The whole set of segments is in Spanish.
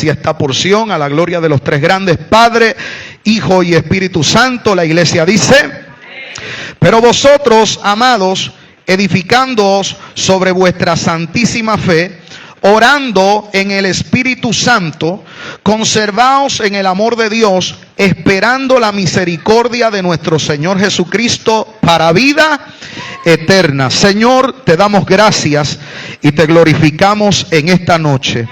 esta porción a la gloria de los tres grandes, Padre, Hijo y Espíritu Santo. La iglesia dice: pero vosotros, amados, edificándoos sobre vuestra santísima fe, orando en el Espíritu Santo, conservaos en el amor de Dios, esperando la misericordia de nuestro Señor Jesucristo para vida eterna. Señor, te damos gracias y te glorificamos en esta noche.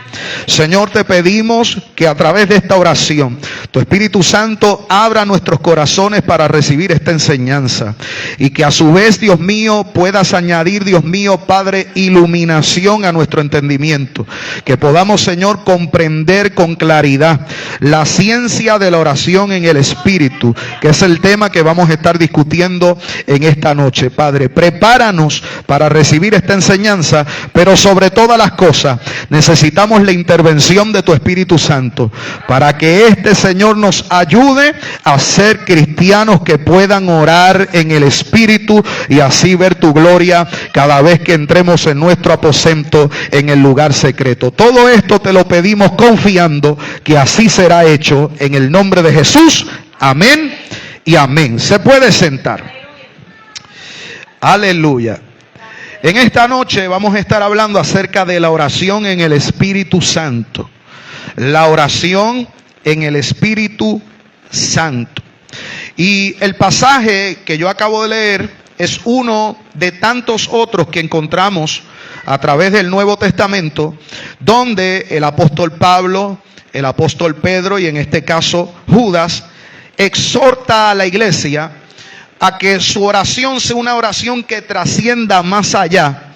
Señor, te pedimos que a través de esta oración tu Espíritu Santo abra nuestros corazones para recibir esta enseñanza, y que a su vez, Dios mío, puedas añadir, Dios mío, Padre, iluminación a nuestro entendimiento, que podamos, Señor, comprender con claridad la ciencia de la oración en el Espíritu, que es el tema que vamos a estar discutiendo en esta noche. Padre, prepáranos para recibir esta enseñanza, pero sobre todas las cosas necesitamos la intervención de tu Espíritu Santo, para que este, Señor, nos ayude a ser cristianos que puedan orar en el Espíritu y así ver tu gloria cada vez que entremos en nuestro aposento en el lugar secreto. Todo esto te lo pedimos confiando que así será hecho en el nombre de Jesús. Amén y amén. Se puede sentar. Aleluya. En esta noche vamos a estar hablando acerca de la oración en el Espíritu Santo. La oración en el Espíritu Santo. Y el pasaje que yo acabo de leer es uno de tantos otros que encontramos a través del Nuevo Testamento, donde el apóstol Pablo, el apóstol Pedro y en este caso Judas, exhorta a la iglesia a que su oración sea una oración que trascienda más allá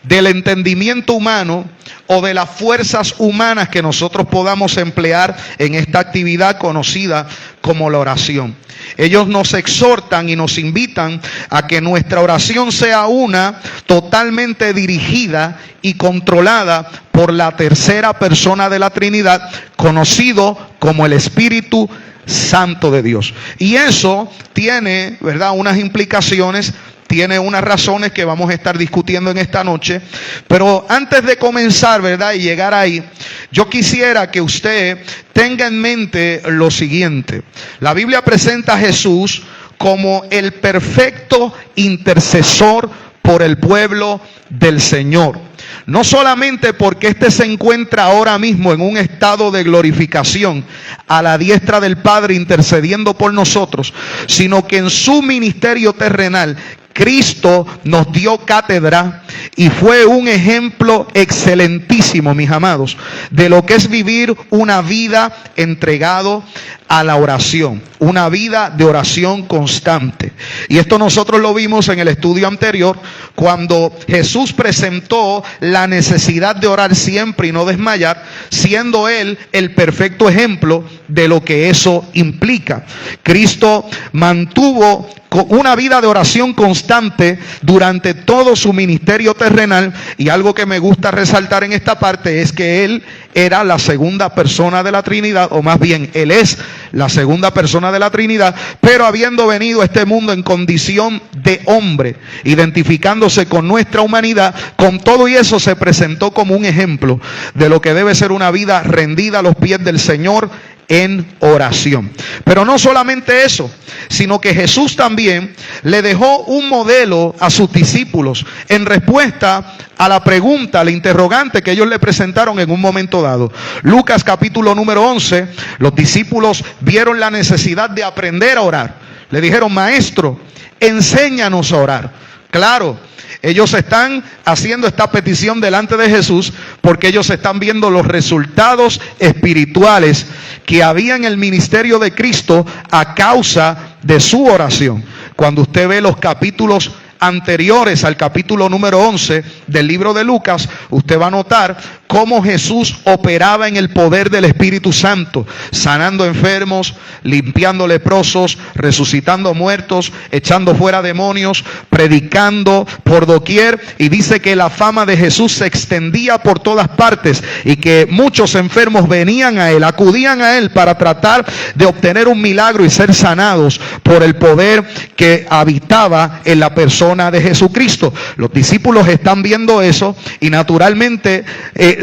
del entendimiento humano o de las fuerzas humanas que nosotros podamos emplear en esta actividad conocida como la oración. Ellos nos exhortan y nos invitan a que nuestra oración sea una totalmente dirigida y controlada por la tercera persona de la Trinidad, conocido como el Espíritu Santo de Dios. Y eso tiene, ¿verdad?, unas implicaciones, tiene unas razones que vamos a estar discutiendo en esta noche. Pero antes de comenzar, ¿verdad?, y llegar ahí, yo quisiera que usted tenga en mente lo siguiente. La Biblia presenta a Jesús como el perfecto intercesor por el pueblo del Señor. No solamente porque éste se encuentra ahora mismo en un estado de glorificación a la diestra del Padre intercediendo por nosotros, sino que en su ministerio terrenal Cristo nos dio cátedra y fue un ejemplo excelentísimo, mis amados, de lo que es vivir una vida entregado a la oración, una vida de oración constante. Y esto nosotros lo vimos en el estudio anterior, cuando Jesús presentó la necesidad de orar siempre y no desmayar, siendo Él el perfecto ejemplo de lo que eso implica. Cristo mantuvo una vida de oración constante durante todo su ministerio terrenal, y algo que me gusta resaltar en esta parte es que Él era la segunda persona de la Trinidad, o más bien Él es la segunda persona de la Trinidad, pero habiendo venido a este mundo en condición de hombre, identificándose con nuestra humanidad, con todo y eso se presentó como un ejemplo de lo que debe ser una vida rendida a los pies del Señor en oración. Pero no solamente eso, sino que Jesús también le dejó un modelo a sus discípulos en respuesta a la pregunta, al interrogante que ellos le presentaron en un momento dado. Lucas capítulo número 11, los discípulos vieron la necesidad de aprender a orar. Le dijeron: maestro, enséñanos a orar. Claro, ellos están haciendo esta petición delante de Jesús porque ellos están viendo los resultados espirituales que había en el ministerio de Cristo a causa de su oración. Cuando usted ve los capítulos anteriores al capítulo número 11 del libro de Lucas, usted va a notar cómo Jesús operaba en el poder del Espíritu Santo, sanando enfermos, limpiando leprosos, resucitando muertos, echando fuera demonios, predicando por doquier. Y dice que la fama de Jesús se extendía por todas partes y que muchos enfermos venían a Él, acudían a Él para tratar de obtener un milagro y ser sanados por el poder que habitaba en la persona de Jesucristo. Los discípulos están viendo eso y naturalmente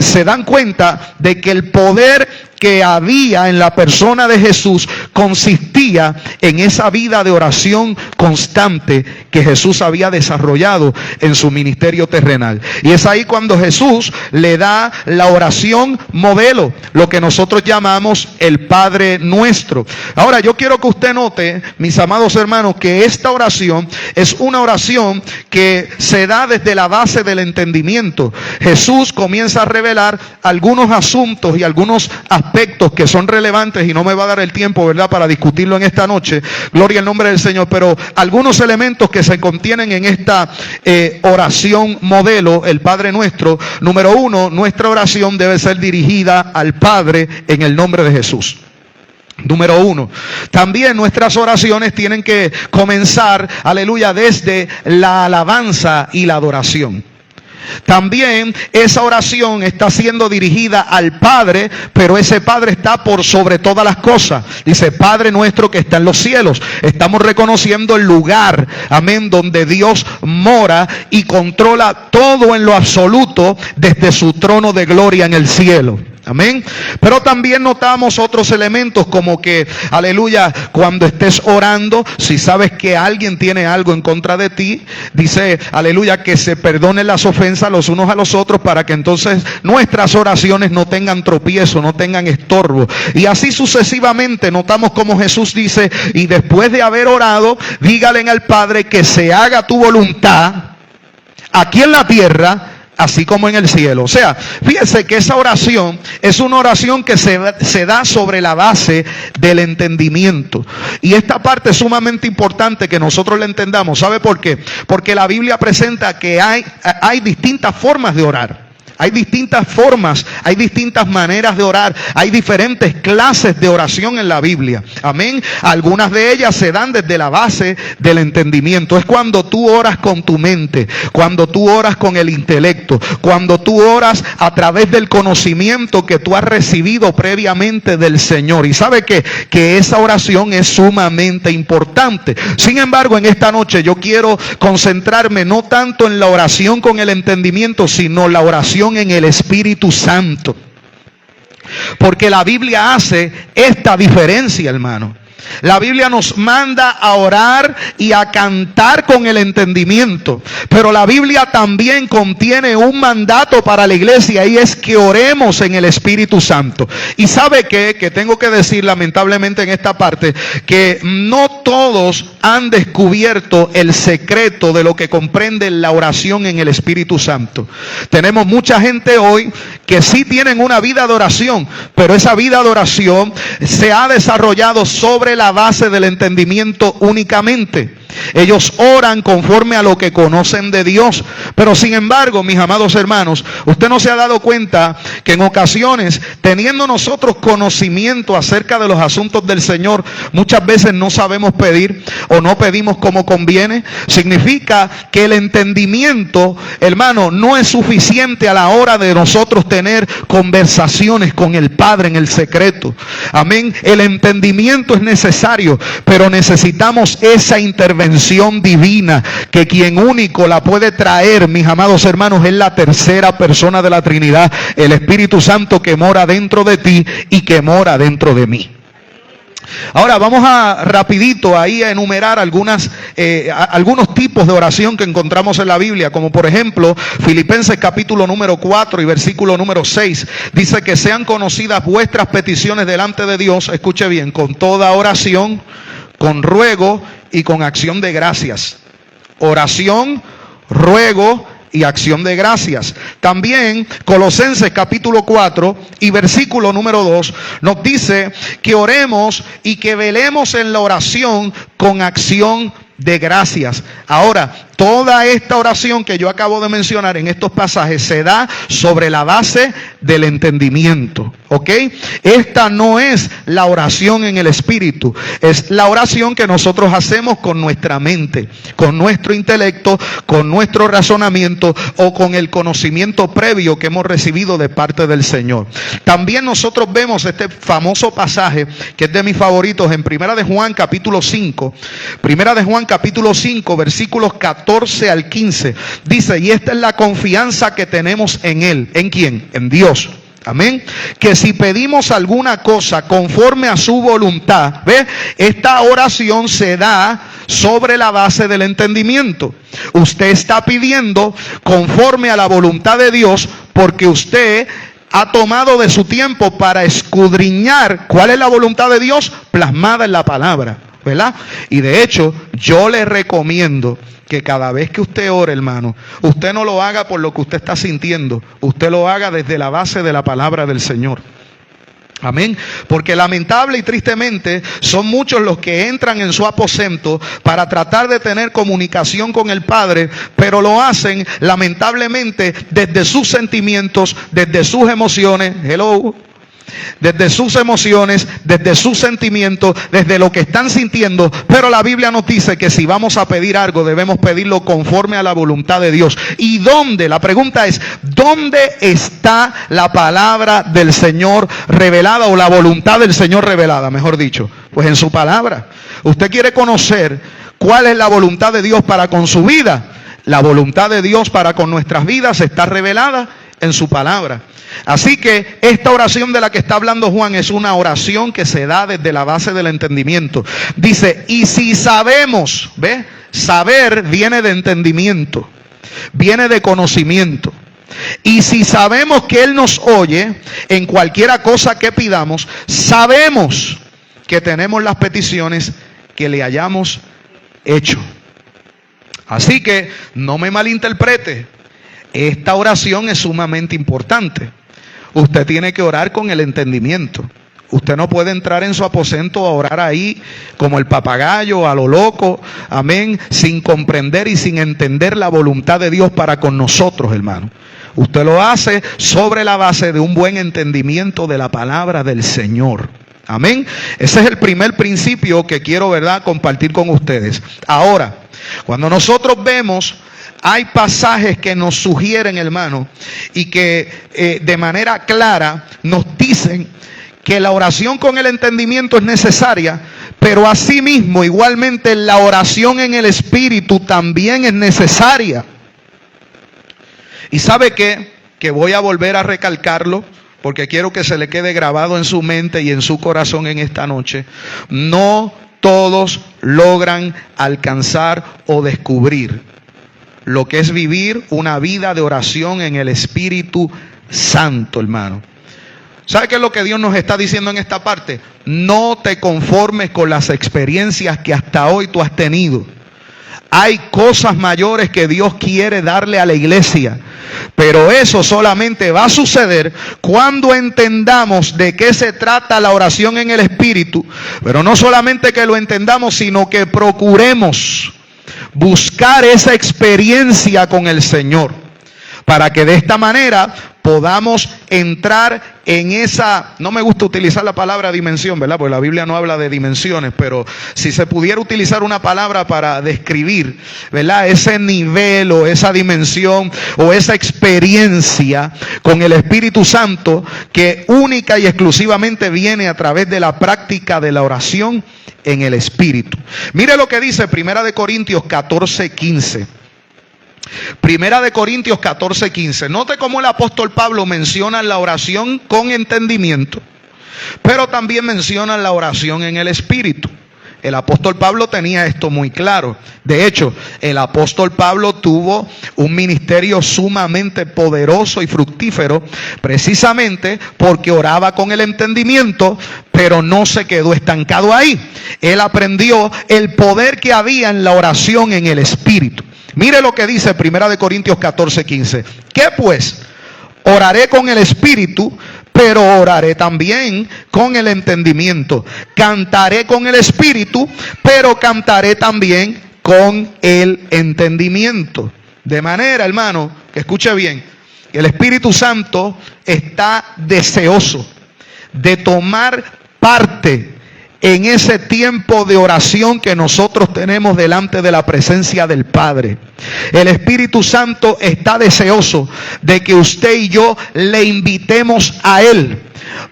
se dan cuenta de que el poder que había en la persona de Jesús consistía en esa vida de oración constante que Jesús había desarrollado en su ministerio terrenal. Y es ahí cuando Jesús le da la oración modelo, lo que nosotros llamamos el Padre Nuestro. Ahora yo quiero que usted note, mis amados hermanos, que esta oración es una oración que se da desde la base del entendimiento. Jesús comienza a revelar algunos asuntos y algunos aspectos que son relevantes, y no me va a dar el tiempo, ¿verdad?, para discutirlo en esta noche, gloria al nombre del Señor, pero algunos elementos que se contienen en esta oración modelo, el Padre Nuestro. Número uno, nuestra oración debe ser dirigida al Padre en el nombre de Jesús. Número uno. También nuestras oraciones tienen que comenzar, aleluya, desde la alabanza y la adoración. También esa oración está siendo dirigida al Padre, pero ese Padre está por sobre todas las cosas. Dice, Padre nuestro que está en los cielos. Estamos reconociendo el lugar, amén, donde Dios mora y controla todo en lo absoluto desde su trono de gloria en el cielo. Amén. Pero también notamos otros elementos como que, aleluya, cuando estés orando, si sabes que alguien tiene algo en contra de ti, dice, aleluya, que se perdonen las ofensas los unos a los otros para que entonces nuestras oraciones no tengan tropiezo, no tengan estorbo. Y así sucesivamente notamos como Jesús dice, y después de haber orado, dígale al Padre que se haga tu voluntad aquí en la tierra, así como en el cielo. O sea, fíjense que esa oración es una oración que se da sobre la base del entendimiento. Y esta parte es sumamente importante que nosotros la entendamos. ¿Sabe por qué? Porque la Biblia presenta que hay distintas formas de orar. Hay distintas formas, hay distintas maneras de orar, hay diferentes clases de oración en la Biblia. Amén. Algunas de ellas se dan desde la base del entendimiento. Es cuando tú oras con tu mente, cuando tú oras con el intelecto, cuando tú oras a través del conocimiento que tú has recibido previamente del Señor. Y sabe que esa oración es sumamente importante. Sin embargo, en esta noche yo quiero concentrarme no tanto en la oración con el entendimiento, sino la oración en el Espíritu Santo. Porque la Biblia hace esta diferencia, hermano. La Biblia nos manda a orar y a cantar con el entendimiento. Pero la Biblia también contiene un mandato para la iglesia, y es que oremos en el Espíritu Santo. Y sabe que tengo que decir lamentablemente en esta parte, que no todos han descubierto el secreto de lo que comprende la oración en el Espíritu Santo. Tenemos mucha gente hoy que sí tienen una vida de oración, pero esa vida de oración se ha desarrollado sobre la base del entendimiento únicamente. Ellos oran conforme a lo que conocen de Dios. Pero sin embargo, mis amados hermanos, usted no se ha dado cuenta que en ocasiones, teniendo nosotros conocimiento acerca de los asuntos del Señor, muchas veces no sabemos pedir o no pedimos como conviene. Significa que el entendimiento, hermano, no es suficiente a la hora de nosotros tener conversaciones con el Padre en el secreto. Amén. El entendimiento es necesario, pero necesitamos esa intervención divina, que quien único la puede traer, mis amados hermanos, es la tercera persona de la Trinidad, el Espíritu Santo, que mora dentro de ti y que mora dentro de mí. Ahora vamos a rapidito ahí a enumerar algunos tipos de oración que encontramos en la Biblia, como por ejemplo Filipenses capítulo número 4 y versículo número 6, dice que sean conocidas vuestras peticiones delante de Dios, escuche bien, con toda oración, con ruego y con acción de gracias. Oración, ruego y acción de gracias. También Colosenses capítulo 4 y versículo número 2 nos dice que oremos y que velemos en la oración con acción de gracias. Ahora, toda esta oración que yo acabo de mencionar en estos pasajes se da sobre la base del entendimiento, ¿ok? Esta no es la oración en el Espíritu, es la oración que nosotros hacemos con nuestra mente, con nuestro intelecto, con nuestro razonamiento o con el conocimiento previo que hemos recibido de parte del Señor. También nosotros vemos este famoso pasaje que es de mis favoritos en Primera de Juan capítulo 5. Primera de Juan capítulo 5, versículos 14 al 15. Dice, y esta es la confianza que tenemos en Él. ¿En quién? En Dios. Amén. Que si pedimos alguna cosa conforme a su voluntad, ¿ve? Esta oración se da sobre la base del entendimiento. Usted está pidiendo conforme a la voluntad de Dios porque usted ha tomado de su tiempo para escudriñar cuál es la voluntad de Dios plasmada en la palabra, ¿verdad? Y de hecho, yo le recomiendo que cada vez que usted ore, hermano, usted no lo haga por lo que usted está sintiendo, usted lo haga desde la base de la palabra del Señor. Amén. Porque lamentable y tristemente son muchos los que entran en su aposento para tratar de tener comunicación con el Padre, pero lo hacen lamentablemente desde sus sentimientos, desde sus emociones. Hello. Desde sus emociones, desde sus sentimientos, desde lo que están sintiendo. Pero la Biblia nos dice que si vamos a pedir algo, debemos pedirlo conforme a la voluntad de Dios. ¿Y dónde? La pregunta es, ¿dónde está la palabra del Señor revelada, o la voluntad del Señor revelada, mejor dicho? Pues en su palabra. Usted quiere conocer cuál es la voluntad de Dios para con su vida. La voluntad de Dios para con nuestras vidas está revelada en su palabra. Así que esta oración de la que está hablando Juan es una oración que se da desde la base del entendimiento. Dice, y si sabemos, ¿ve? Saber viene de entendimiento, viene de conocimiento. Y si sabemos que Él nos oye en cualquiera cosa que pidamos, sabemos que tenemos las peticiones que le hayamos hecho. Así que no me malinterprete, esta oración es sumamente importante. Usted tiene que orar con el entendimiento. Usted no puede entrar en su aposento a orar ahí como el papagayo, a lo loco, amén, sin comprender y sin entender la voluntad de Dios para con nosotros, hermano. Usted lo hace sobre la base de un buen entendimiento de la palabra del Señor. Amén. Ese es el primer principio que quiero, ¿verdad?, compartir con ustedes. Ahora, cuando nosotros vemos, hay pasajes que nos sugieren, hermano, y que de manera clara nos dicen que la oración con el entendimiento es necesaria, pero asimismo, igualmente, la oración en el Espíritu también es necesaria. ¿Y sabe qué? Que voy a volver a recalcarlo, porque quiero que se le quede grabado en su mente y en su corazón en esta noche. No todos logran alcanzar o descubrir lo que es vivir una vida de oración en el Espíritu Santo, hermano. ¿Sabe qué es lo que Dios nos está diciendo en esta parte? No te conformes con las experiencias que hasta hoy tú has tenido. Hay cosas mayores que Dios quiere darle a la iglesia, pero eso solamente va a suceder cuando entendamos de qué se trata la oración en el Espíritu. Pero no solamente que lo entendamos, sino que procuremos buscar esa experiencia con el Señor, para que de esta manera podamos entrar en esa, no me gusta utilizar la palabra dimensión, ¿verdad? Porque la Biblia no habla de dimensiones, pero si se pudiera utilizar una palabra para describir, ¿verdad?, ese nivel o esa dimensión o esa experiencia con el Espíritu Santo, que única y exclusivamente viene a través de la práctica de la oración en el Espíritu. Mire lo que dice 1 Corintios 14:15. 1 Corintios 14:15. Note cómo el apóstol Pablo menciona la oración con entendimiento, pero también menciona la oración en el Espíritu. El apóstol Pablo tenía esto muy claro. De hecho, el apóstol Pablo tuvo un ministerio sumamente poderoso y fructífero, precisamente porque oraba con el entendimiento, pero no se quedó estancado ahí. Él aprendió el poder que había en la oración en el Espíritu. Mire lo que dice 1 Corintios 14:15. ¿Qué pues? Oraré con el Espíritu, pero oraré también con el entendimiento. Cantaré con el Espíritu, pero cantaré también con el entendimiento. De manera, hermano, que escuche bien, que el Espíritu Santo está deseoso de tomar parte en ese tiempo de oración que nosotros tenemos delante de la presencia del Padre. El Espíritu Santo está deseoso de que usted y yo le invitemos a Él,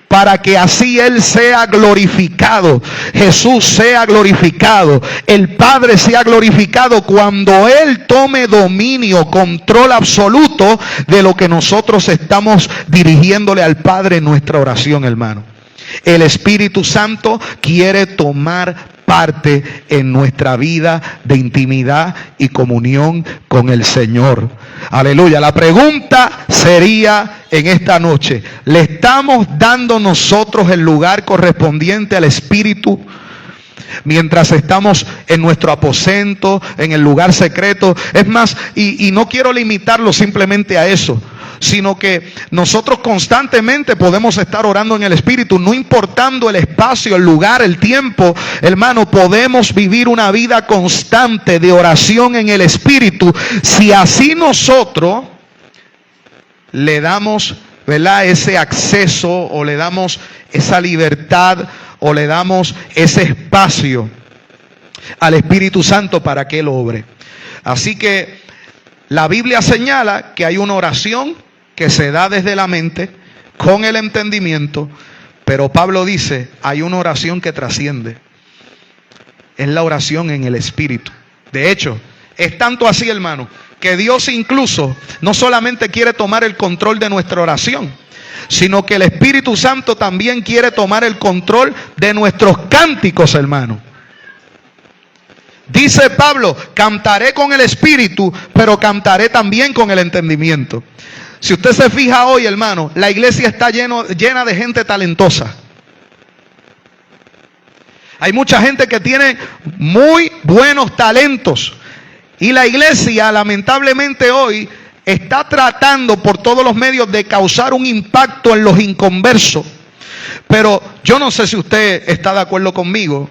para que así Él sea glorificado, Jesús sea glorificado, el Padre sea glorificado cuando Él tome dominio, control absoluto de lo que nosotros estamos dirigiéndole al Padre en nuestra oración, hermano. El Espíritu Santo quiere tomar parte en nuestra vida de intimidad y comunión con el Señor. Aleluya. La pregunta sería en esta noche: ¿le estamos dando nosotros el lugar correspondiente al Espíritu? Mientras estamos en nuestro aposento, en el lugar secreto. Es más, y no quiero limitarlo simplemente a eso, sino que nosotros constantemente podemos estar orando en el Espíritu, no importando el espacio, el lugar, el tiempo. Hermano, podemos vivir una vida constante de oración en el Espíritu, si así nosotros le damos, ¿verdad?, ese acceso, o le damos esa libertad, o le damos ese espacio al Espíritu Santo para que Él obre. Así que la Biblia señala que hay una oración que se da desde la mente, con el entendimiento, pero Pablo dice, hay una oración que trasciende. Es la oración en el Espíritu. De hecho, es tanto así, hermano, que Dios incluso no solamente quiere tomar el control de nuestra oración, sino que el Espíritu Santo también quiere tomar el control de nuestros cánticos, hermano. Dice Pablo, cantaré con el Espíritu, pero cantaré también con el entendimiento. Si usted se fija hoy, hermano, la iglesia está llena de gente talentosa. Hay mucha gente que tiene muy buenos talentos. Y la iglesia, lamentablemente hoy, está tratando por todos los medios de causar un impacto en los inconversos. Pero yo no sé si usted está de acuerdo conmigo,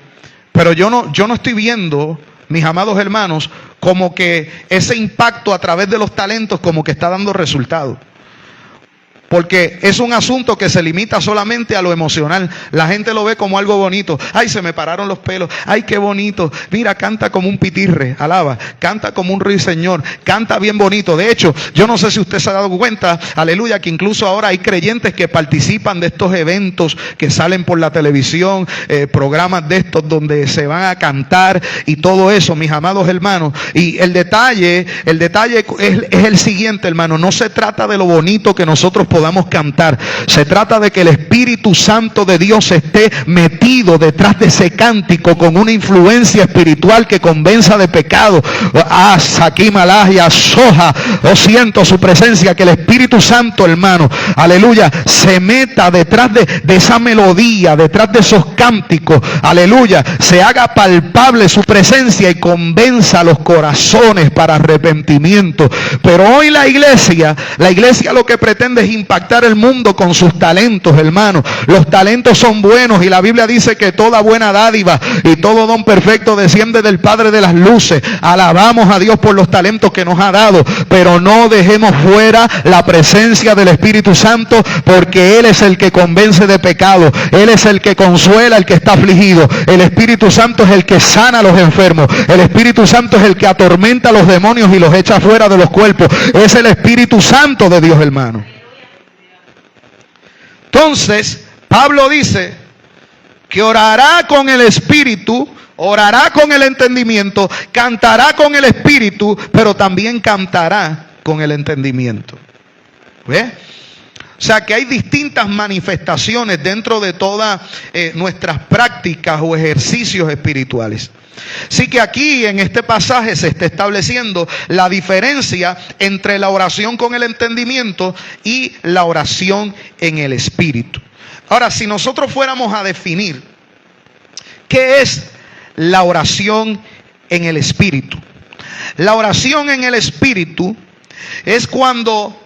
pero yo no estoy viendo, mis amados hermanos, como que ese impacto a través de los talentos como que está dando resultados. Porque es un asunto que se limita solamente a lo emocional. La gente lo ve como algo bonito. Ay, se me pararon los pelos. Ay, qué bonito. Mira, canta como un pitirre. Alaba. Canta como un ruiseñor. Canta bien bonito. De hecho, yo no sé si usted se ha dado cuenta, aleluya, que incluso ahora hay creyentes que participan de estos eventos que salen por la televisión, programas de estos donde se van a cantar y todo eso, mis amados hermanos. Y el detalle es el siguiente, hermano. No se trata de lo bonito que nosotros podamos cantar. Se trata de que el Espíritu Santo de Dios esté metido detrás de ese cántico con una influencia espiritual que convenza de pecado. Soja. Oh, siento su presencia, que el Espíritu Santo, hermano, aleluya, se meta detrás de esa melodía, detrás de esos cánticos, aleluya, se haga palpable su presencia y convenza los corazones para arrepentimiento. Pero hoy la iglesia lo que pretende es impactar el mundo con sus talentos, hermano. Los talentos son buenos y la Biblia dice que toda buena dádiva y todo don perfecto desciende del Padre de las luces. Alabamos a Dios por los talentos que nos ha dado, pero no dejemos fuera la presencia del Espíritu Santo, porque Él es el que convence de pecado. Él es el que consuela al que está afligido. El Espíritu Santo es el que sana a los enfermos. El Espíritu Santo es el que atormenta a los demonios y los echa fuera de los cuerpos. Es el Espíritu Santo de Dios, hermano. Entonces, Pablo dice que orará con el Espíritu, orará con el entendimiento, cantará con el Espíritu, pero también cantará con el entendimiento. ¿Ve? O sea que hay distintas manifestaciones dentro de todas nuestras prácticas o ejercicios espirituales. Así que aquí en este pasaje se está estableciendo la diferencia entre la oración con el entendimiento y la oración en el Espíritu. Ahora, si nosotros fuéramos a definir qué es la oración en el Espíritu. La oración en el Espíritu es cuando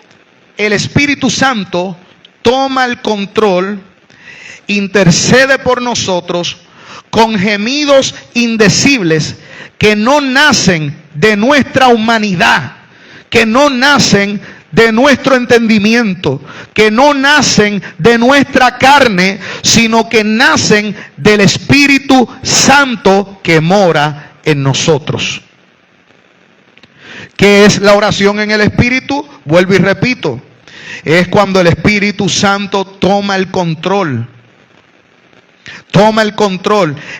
el Espíritu Santo toma el control, intercede por nosotros con gemidos indecibles que no nacen de nuestra humanidad, que no nacen de nuestro entendimiento, que no nacen de nuestra carne, sino que nacen del Espíritu Santo que mora en nosotros. ¿Qué es la oración en el Espíritu? Vuelvo y repito, es cuando el Espíritu Santo toma el control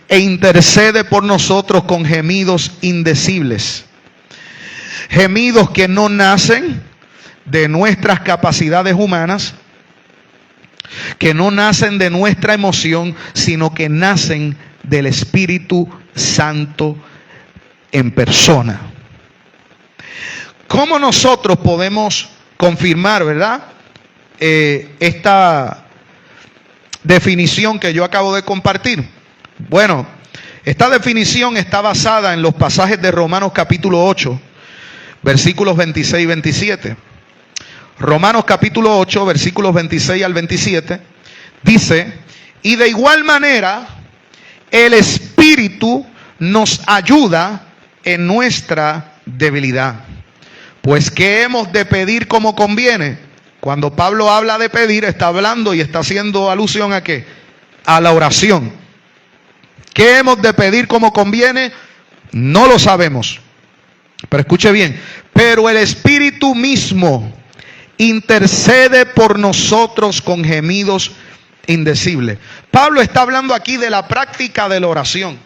e intercede por nosotros con gemidos indecibles. Gemidos que no nacen de nuestras capacidades humanas, que no nacen de nuestra emoción, sino que nacen del Espíritu Santo en persona. ¿Cómo nosotros podemos confirmar, verdad, esta definición que yo acabo de compartir? Bueno, esta definición está basada en los pasajes de Romanos capítulo 8, versículos 26 y 27. Romanos capítulo 8, versículos 26 al 27, dice: y de igual manera, el Espíritu nos ayuda en nuestra debilidad. Pues ¿qué hemos de pedir como conviene? Cuando Pablo habla de pedir, está hablando y está haciendo alusión ¿a qué? A la oración. ¿Qué hemos de pedir como conviene? No lo sabemos. Pero escuche bien, pero el Espíritu mismo intercede por nosotros con gemidos indecibles. Pablo está hablando aquí de la práctica de la oración.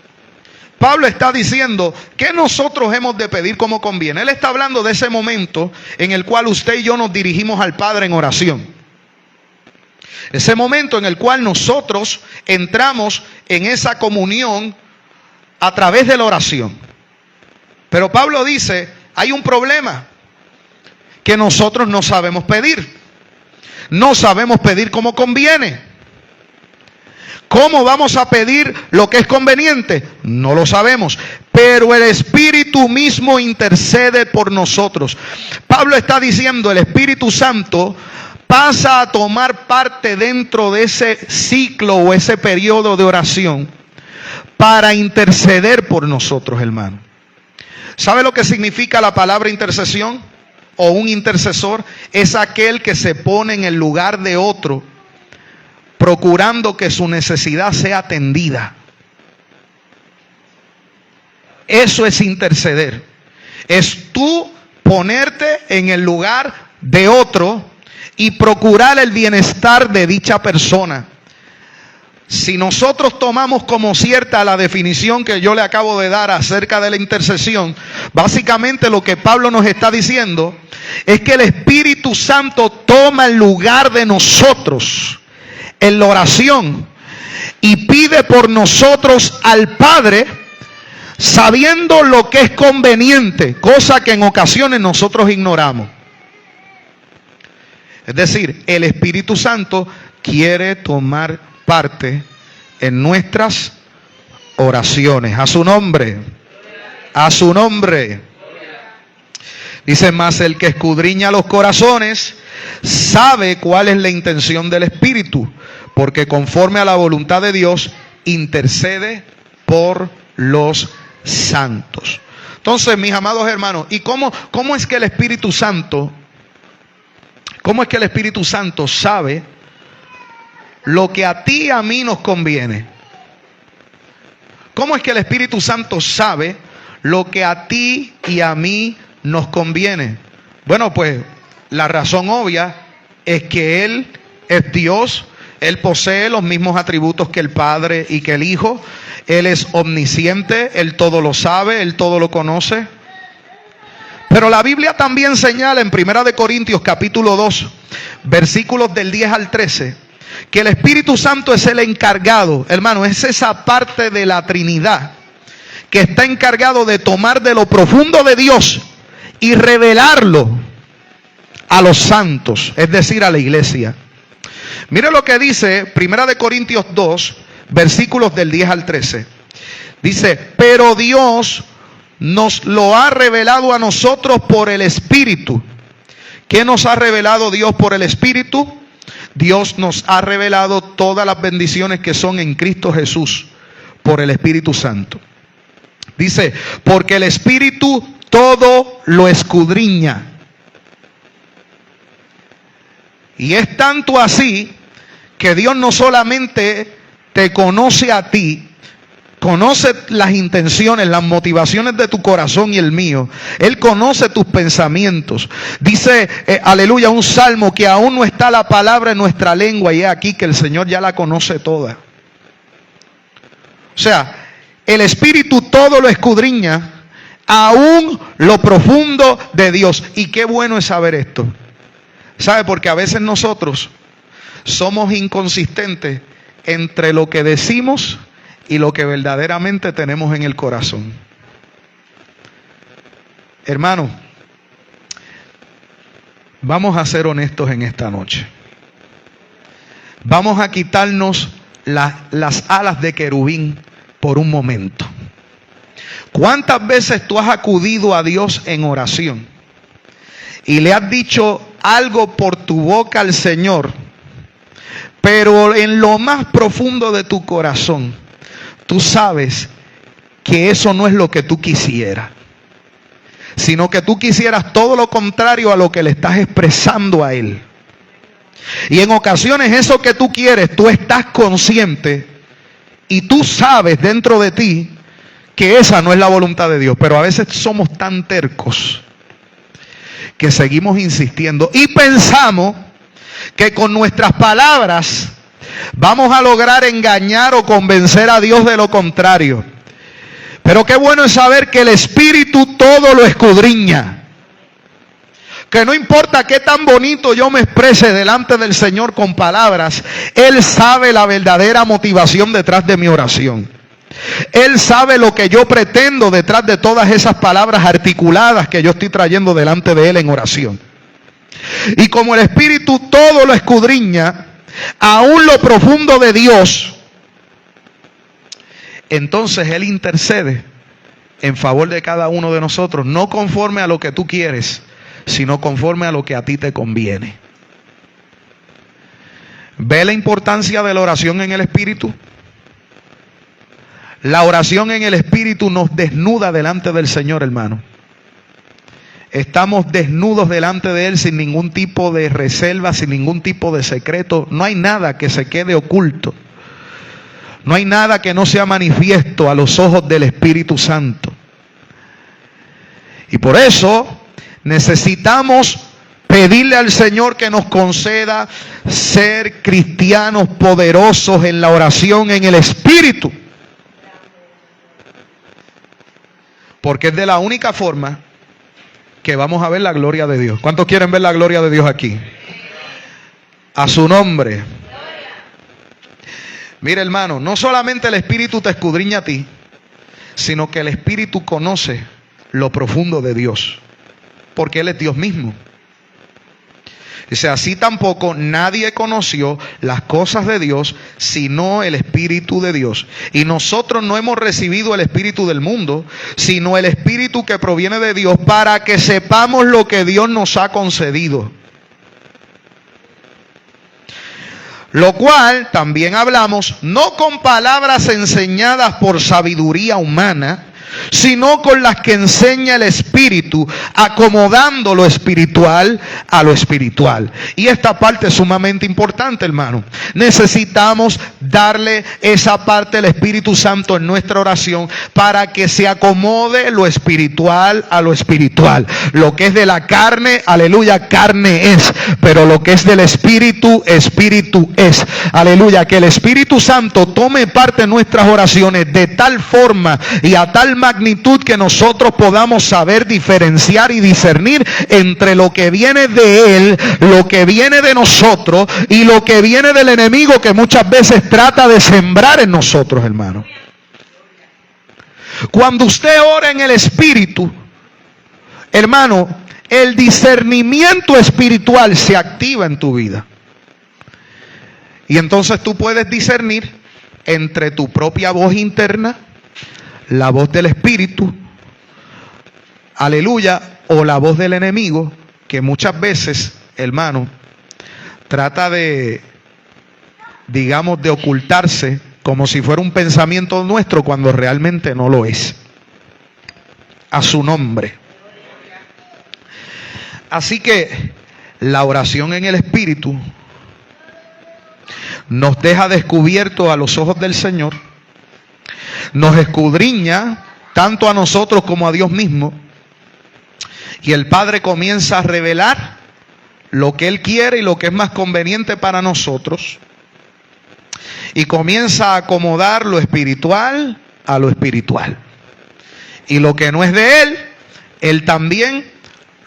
Pablo está diciendo que nosotros hemos de pedir como conviene. Él está hablando de ese momento en el cual usted y yo nos dirigimos al Padre en oración. Ese momento en el cual nosotros entramos en esa comunión a través de la oración. Pero Pablo dice, hay un problema, que nosotros no sabemos pedir. No sabemos pedir como conviene. ¿Cómo vamos a pedir lo que es conveniente? No lo sabemos. Pero el Espíritu mismo intercede por nosotros. Pablo está diciendo, el Espíritu Santo pasa a tomar parte dentro de ese ciclo o ese periodo de oración para interceder por nosotros, hermano. ¿Sabe lo que significa la palabra intercesión? O un intercesor es aquel que se pone en el lugar de otro, procurando que su necesidad sea atendida. Eso es interceder. Es tú ponerte en el lugar de otro y procurar el bienestar de dicha persona. Si nosotros tomamos como cierta la definición que yo le acabo de dar acerca de la intercesión, básicamente lo que Pablo nos está diciendo es que el Espíritu Santo toma el lugar de nosotros en la oración y pide por nosotros al Padre, sabiendo lo que es conveniente, cosa que en ocasiones nosotros ignoramos. Es decir, el Espíritu Santo quiere tomar parte en nuestras oraciones. A su nombre. A su nombre. Dice, más el que escudriña los corazones sabe cuál es la intención del Espíritu, porque conforme a la voluntad de Dios intercede por los santos. Entonces, mis amados hermanos, ¿y cómo es que el Espíritu Santo, sabe lo que a ti y a mí nos conviene? ¿Cómo es que el Espíritu Santo sabe lo que a ti y a mí nos conviene? Bueno, pues la razón obvia es que Él es Dios. Él posee los mismos atributos que el Padre y que el Hijo. Él es omnisciente, Él todo lo sabe, Él todo lo conoce. Pero la Biblia también señala en 1 Corintios capítulo 2, versículos del 10 al 13, que el Espíritu Santo es el encargado, hermano, es esa parte de la Trinidad que está encargado de tomar de lo profundo de Dios y revelarlo a los santos, es decir, a la iglesia. Mire lo que dice 1 Corintios 2, versículos del 10 al 13. Dice, pero Dios nos lo ha revelado a nosotros por el Espíritu. ¿Qué nos ha revelado Dios por el Espíritu? Dios nos ha revelado todas las bendiciones que son en Cristo Jesús por el Espíritu Santo. Dice, porque el Espíritu todo lo escudriña. Y es tanto así que Dios no solamente te conoce a ti, conoce las intenciones, las motivaciones de tu corazón y el mío. Él conoce tus pensamientos. Dice, aleluya, un salmo que aún no está la palabra en nuestra lengua y es aquí que el Señor ya la conoce toda. O sea, el Espíritu todo lo escudriña, aún lo profundo de Dios. Y qué bueno es saber esto. ¿Sabe? Porque a veces nosotros somos inconsistentes entre lo que decimos y lo que verdaderamente tenemos en el corazón. Hermano, vamos a ser honestos en esta noche. Vamos a quitarnos las alas de querubín por un momento. ¿Cuántas veces tú has acudido a Dios en oración y le has dicho algo por tu boca al Señor, pero en lo más profundo de tu corazón tú sabes que eso no es lo que tú quisieras, sino que tú quisieras todo lo contrario a lo que le estás expresando a Él? Y en ocasiones eso que tú quieres, tú estás consciente y tú sabes dentro de ti que esa no es la voluntad de Dios. Pero a veces somos tan tercos que seguimos insistiendo y pensamos que con nuestras palabras vamos a lograr engañar o convencer a Dios de lo contrario. Pero qué bueno es saber que el Espíritu todo lo escudriña. Que no importa qué tan bonito yo me exprese delante del Señor con palabras, Él sabe la verdadera motivación detrás de mi oración. Él sabe lo que yo pretendo detrás de todas esas palabras articuladas que yo estoy trayendo delante de Él en oración. Y como el Espíritu todo lo escudriña, aún lo profundo de Dios, entonces Él intercede en favor de cada uno de nosotros, no conforme a lo que tú quieres, sino conforme a lo que a ti te conviene. ¿Ve la importancia de la oración en el Espíritu? La oración en el Espíritu nos desnuda delante del Señor, hermano. Estamos desnudos delante de Él sin ningún tipo de reserva, sin ningún tipo de secreto. No hay nada que se quede oculto. No hay nada que no sea manifiesto a los ojos del Espíritu Santo. Y por eso necesitamos pedirle al Señor que nos conceda ser cristianos poderosos en la oración en el Espíritu. Porque es de la única forma que vamos a ver la gloria de Dios. ¿Cuántos quieren ver la gloria de Dios aquí? A su nombre. Mira, hermano, no solamente el Espíritu te escudriña a ti, sino que el Espíritu conoce lo profundo de Dios, porque Él es Dios mismo. Dice, así tampoco nadie conoció las cosas de Dios, sino el Espíritu de Dios. Y nosotros no hemos recibido el espíritu del mundo, sino el Espíritu que proviene de Dios, para que sepamos lo que Dios nos ha concedido. Lo cual también hablamos, no con palabras enseñadas por sabiduría humana, sino con las que enseña el Espíritu, acomodando lo espiritual a lo espiritual. Y esta parte es sumamente importante, hermano. Necesitamos darle esa parte al Espíritu Santo en nuestra oración para que se acomode lo espiritual a lo espiritual. Lo que es de la carne, aleluya, carne es, pero lo que es del Espíritu, Espíritu es. Aleluya, que el Espíritu Santo tome parte en nuestras oraciones de tal forma y a tal magnitud que nosotros podamos saber diferenciar y discernir entre lo que viene de Él, lo que viene de nosotros y lo que viene del enemigo que muchas veces trata de sembrar en nosotros, hermano. Cuando usted ora en el Espíritu, hermano, el discernimiento espiritual se activa en tu vida. Y entonces tú puedes discernir entre tu propia voz interna, la voz del Espíritu, aleluya, o la voz del enemigo, que muchas veces, hermano, trata de, digamos, de ocultarse como si fuera un pensamiento nuestro cuando realmente no lo es. A su nombre. Así que La oración en el Espíritu nos deja descubierto a los ojos del Señor, nos escudriña tanto a nosotros como a Dios mismo, y el Padre comienza a revelar lo que Él quiere y lo que es más conveniente para nosotros, y comienza a acomodar lo espiritual a lo espiritual, y lo que no es de Él, Él también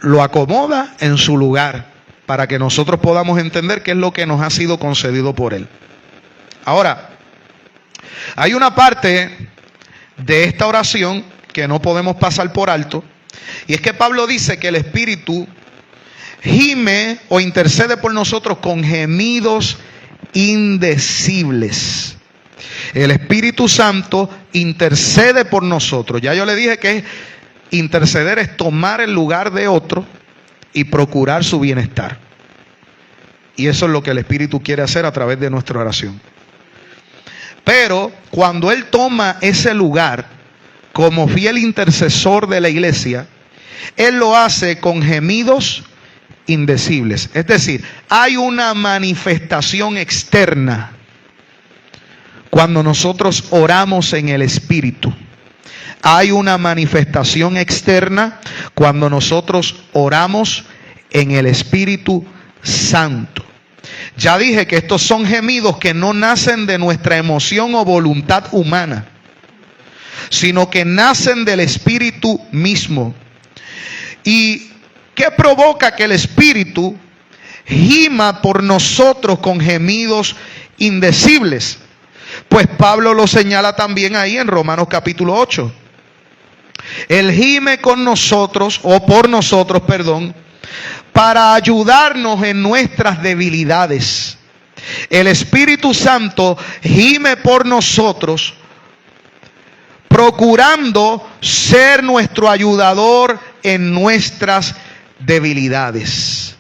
lo acomoda en su lugar, para que nosotros podamos entender qué es lo que nos ha sido concedido por Él. Ahora, hay una parte de esta oración que no podemos pasar por alto, y es que Pablo dice que el Espíritu gime o intercede por nosotros con gemidos indecibles. El Espíritu Santo intercede por nosotros. Ya yo le dije que interceder es tomar el lugar de otro y procurar su bienestar. Y eso es lo que el Espíritu quiere hacer a través de nuestra oración. Pero cuando Él toma ese lugar como fiel intercesor de la iglesia, Él lo hace con gemidos indecibles. Es decir, hay una manifestación externa cuando nosotros oramos en el Espíritu. Hay una manifestación externa cuando nosotros oramos en el Espíritu Santo. Ya dije que estos son gemidos que no nacen de nuestra emoción o voluntad humana, sino que nacen del Espíritu mismo. ¿Y qué provoca que el Espíritu gima por nosotros con gemidos indecibles? Pues Pablo lo señala también ahí en Romanos capítulo 8. Él gime con nosotros, o por nosotros, perdón, para ayudarnos en nuestras debilidades. El Espíritu Santo gime por nosotros, procurando ser nuestro ayudador en nuestras debilidades.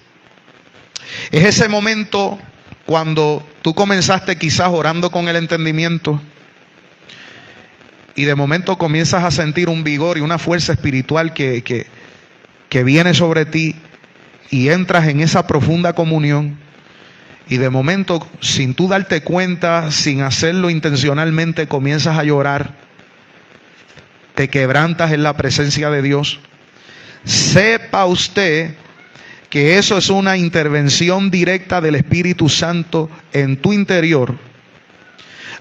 Es ese momento cuando tú comenzaste quizás orando con el entendimiento y de momento comienzas a sentir un vigor y una fuerza espiritual que viene sobre ti, y entras en esa profunda comunión, y de momento, sin tú darte cuenta, sin hacerlo intencionalmente, comienzas a llorar, te quebrantas en la presencia de Dios. Sepa usted que eso es una intervención directa del Espíritu Santo en tu interior,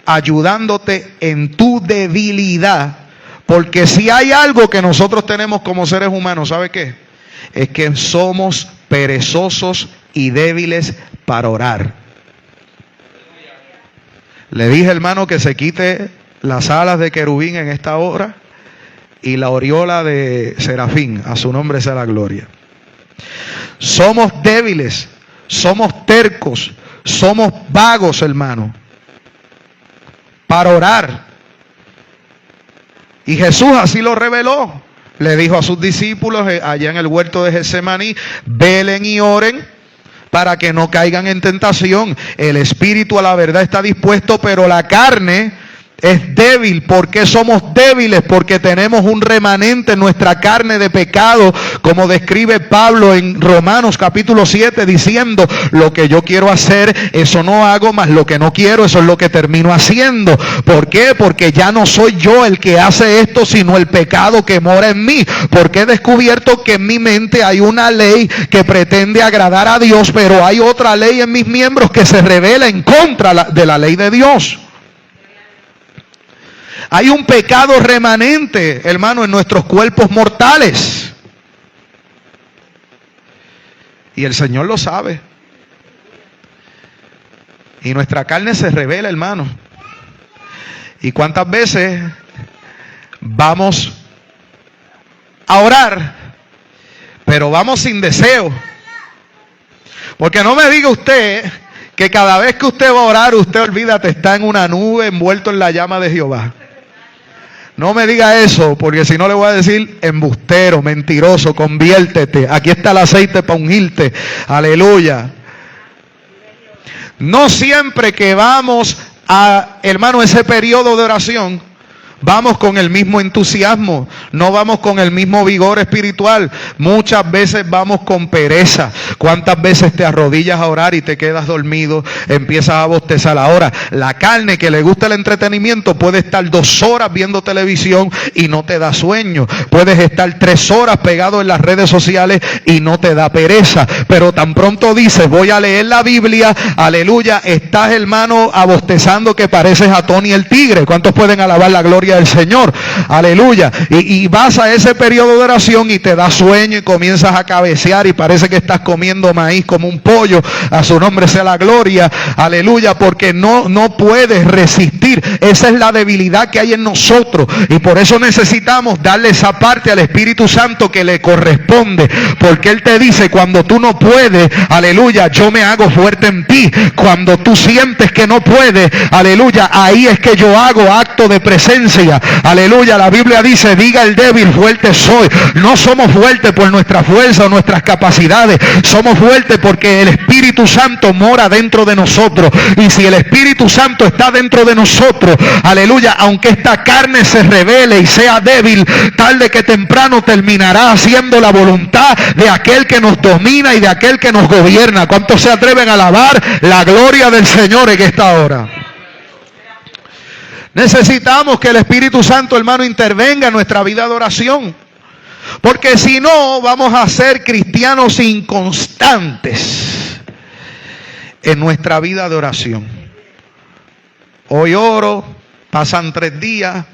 ayudándote en tu debilidad. Porque si hay algo que nosotros tenemos como seres humanos, ¿sabe qué? Es que somos perezosos y débiles para orar. Le dije, hermano, que se quite las alas de querubín en esta hora y la aureola de serafín. A su nombre sea la gloria. Somos débiles, somos tercos, somos vagos, hermano, para orar. Y Jesús así lo reveló. Le dijo a sus discípulos allá en el huerto de Getsemaní: velen y oren para que no caigan en tentación. El espíritu a la verdad está dispuesto, pero la carne es débil. ¿Por qué somos débiles? Porque tenemos un remanente en nuestra carne de pecado, como describe Pablo en Romanos capítulo 7, diciendo: lo que yo quiero hacer, eso no hago, mas lo que no quiero, eso es lo que termino haciendo. ¿Por qué? Porque ya no soy yo el que hace esto, sino el pecado que mora en mí. Porque he descubierto que en mi mente hay una ley que pretende agradar a Dios, pero hay otra ley en mis miembros que se revela en contra de la ley de Dios. Hay un pecado remanente, hermano, en nuestros cuerpos mortales. Y el Señor lo sabe. Y nuestra carne se revela, hermano. ¿Y cuántas veces vamos a orar, pero vamos sin deseo? Porque no me diga usted que cada vez que usted va a orar, usted, olvídate, está en una nube envuelto en la llama de Jehová. No me diga eso, porque si no le voy a decir: embustero, mentiroso, conviértete. Aquí está el aceite para ungirte. Aleluya. No siempre que vamos a, hermano, ese periodo de oración, vamos con el mismo entusiasmo, no vamos con el mismo vigor espiritual. Muchas veces vamos con pereza. ¿Cuántas veces te arrodillas a orar y te quedas dormido? Empiezas a bostezar. Ahora, la carne que le gusta el entretenimiento puede estar 2 horas viendo televisión y no te da sueño. Puedes estar 3 horas pegado en las redes sociales y no te da pereza. Pero tan pronto dices, voy a leer la Biblia, aleluya, estás, hermano, abostezando que pareces a Tony el tigre. ¿Cuántos pueden alabar la gloria del Señor? Aleluya. Y vas a ese periodo de oración y te da sueño y comienzas a cabecear y parece que estás comiendo maíz como un pollo. A su nombre sea la gloria. Aleluya, porque no puedes resistir. Esa es la debilidad que hay en nosotros y por eso necesitamos darle esa parte al Espíritu Santo que le corresponde, porque Él te dice, cuando tú no puedes, aleluya, yo me hago fuerte en ti. Cuando tú sientes que no puedes, aleluya, ahí es que yo hago acto de presencia. Aleluya, la Biblia dice, diga el débil, fuerte soy. No somos fuertes por nuestra fuerza o nuestras capacidades, somos fuertes porque el Espíritu Santo mora dentro de nosotros. Y si el Espíritu Santo está dentro de nosotros, aleluya, aunque esta carne se revele y sea débil, tarde que temprano terminará haciendo la voluntad de aquel que nos domina y de aquel que nos gobierna. ¿Cuántos se atreven a alabar la gloria del Señor en esta hora? Necesitamos que el Espíritu Santo, hermano, intervenga en nuestra vida de oración. Porque si no, vamos a ser cristianos inconstantes en nuestra vida de oración. Hoy oro, pasan 3 días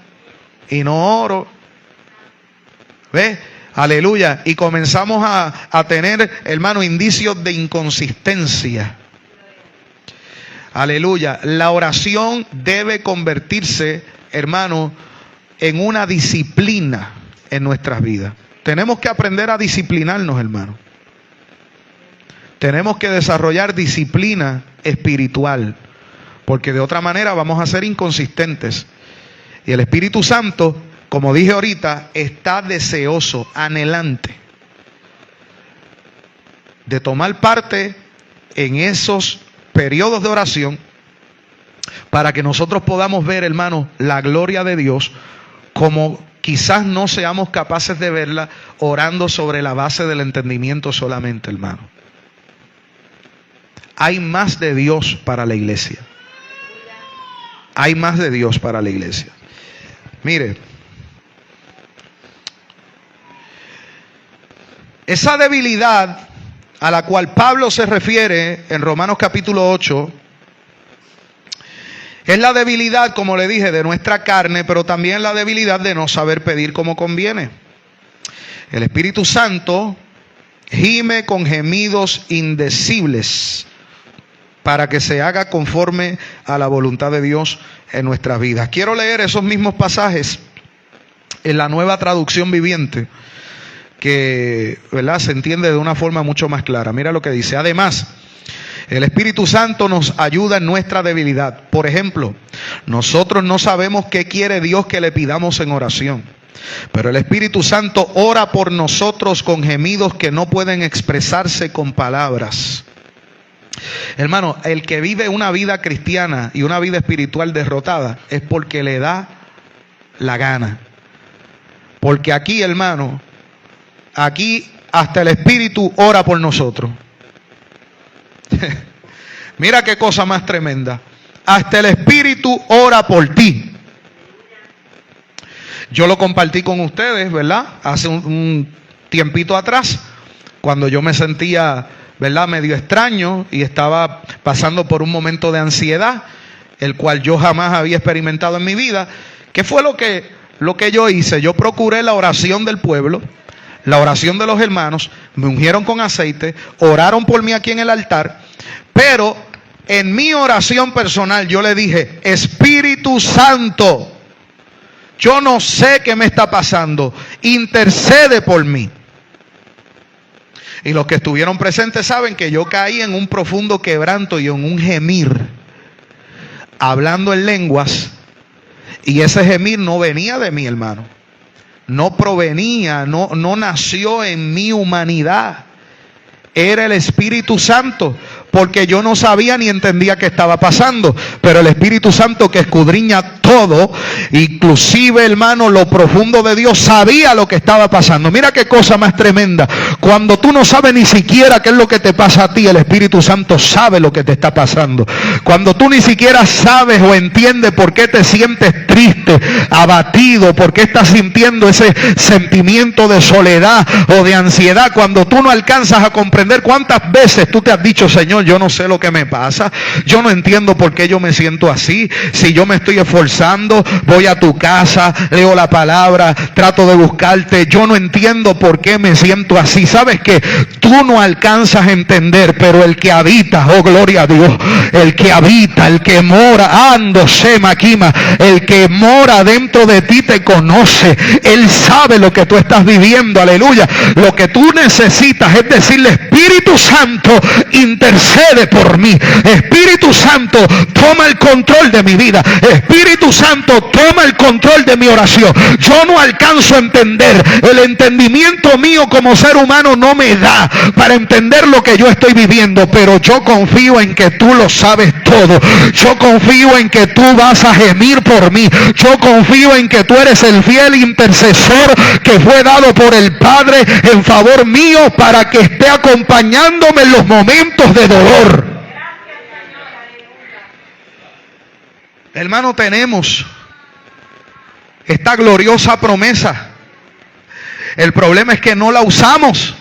y no oro. ¿Ves? Aleluya. Y comenzamos a tener, hermano, indicios de inconsistencia. Aleluya. La oración debe convertirse, hermano, en una disciplina en nuestras vidas. Tenemos que aprender a disciplinarnos, hermano. Tenemos que desarrollar disciplina espiritual, porque de otra manera vamos a ser inconsistentes. Y el Espíritu Santo, como dije ahorita, está deseoso, anhelante de tomar parte en esos periodos de oración para que nosotros podamos ver, hermano, la gloria de Dios como quizás no seamos capaces de verla orando sobre la base del entendimiento solamente, hermano. Hay más de Dios para la iglesia. Hay más de Dios para la iglesia. Mire, esa debilidad a la cual Pablo se refiere en Romanos capítulo 8, es la debilidad, como le dije, de nuestra carne, pero también la debilidad de no saber pedir como conviene. El Espíritu Santo gime con gemidos indecibles para que se haga conforme a la voluntad de Dios en nuestras vidas. Quiero leer esos mismos pasajes en la Nueva Traducción Viviente, que, ¿verdad?, se entiende de una forma mucho más clara. Mira lo que dice. Además, el Espíritu Santo nos ayuda en nuestra debilidad. Por ejemplo, nosotros no sabemos qué quiere Dios que le pidamos en oración, pero el Espíritu Santo ora por nosotros con gemidos que no pueden expresarse con palabras. Hermano, el que vive una vida cristiana y una vida espiritual derrotada es porque le da la gana. Porque aquí, hermano, aquí hasta el Espíritu ora por nosotros. Mira qué cosa más tremenda. Hasta el Espíritu ora por ti. Yo lo compartí con ustedes, ¿verdad? Hace un tiempito atrás, cuando yo me sentía, ¿verdad?, medio extraño y estaba pasando por un momento de ansiedad, el cual yo jamás había experimentado en mi vida. ¿Qué fue lo que yo hice? Yo procuré la oración del pueblo, la oración de los hermanos, me ungieron con aceite, oraron por mí aquí en el altar, pero en mi oración personal yo le dije: Espíritu Santo, yo no sé qué me está pasando, intercede por mí. Y los que estuvieron presentes saben que yo caí en un profundo quebranto y en un gemir, hablando en lenguas, y ese gemir no venía de mí, hermano. No provenía, no nació en mi humanidad. Era el Espíritu Santo, porque yo no sabía ni entendía qué estaba pasando. Pero el Espíritu Santo, que escudriña todo, inclusive, hermano, lo profundo de Dios, sabía lo que estaba pasando. Mira qué cosa más tremenda. Cuando tú no sabes ni siquiera qué es lo que te pasa a ti, el Espíritu Santo sabe lo que te está pasando. Cuando tú ni siquiera sabes o entiendes por qué te sientes triste, abatido, por qué estás sintiendo ese sentimiento de soledad o de ansiedad, cuando tú no alcanzas a comprender cuántas veces tú te has dicho: Señor, yo no sé lo que me pasa, yo no entiendo por qué yo me siento así, si yo me estoy esforzando, voy a tu casa, leo la palabra, trato de buscarte, yo no entiendo por qué me siento así. ¿Sabes qué? Tú no alcanzas a entender, pero el que habita, oh gloria a Dios, el que habita, el que mora, ando sema quima, el que mora dentro de ti te conoce, él sabe lo que tú estás viviendo, aleluya. Lo que tú necesitas es decirle: Espíritu Santo, intercede por mí. Espíritu Santo, toma el control de mi vida. Espíritu Santo, toma el control de mi oración. Yo no alcanzo a entender, el entendimiento mío como ser humano no me da para entender lo que yo estoy viviendo, pero yo confío en que tú lo sabes todo. Yo confío en que tú vas a gemir por mí. Yo confío en que tú eres el fiel intercesor que fue dado por el Padre en favor mío para que esté acompañándome en los momentos de dolor. Hermano, tenemos esta gloriosa promesa. El problema es que no la usamos.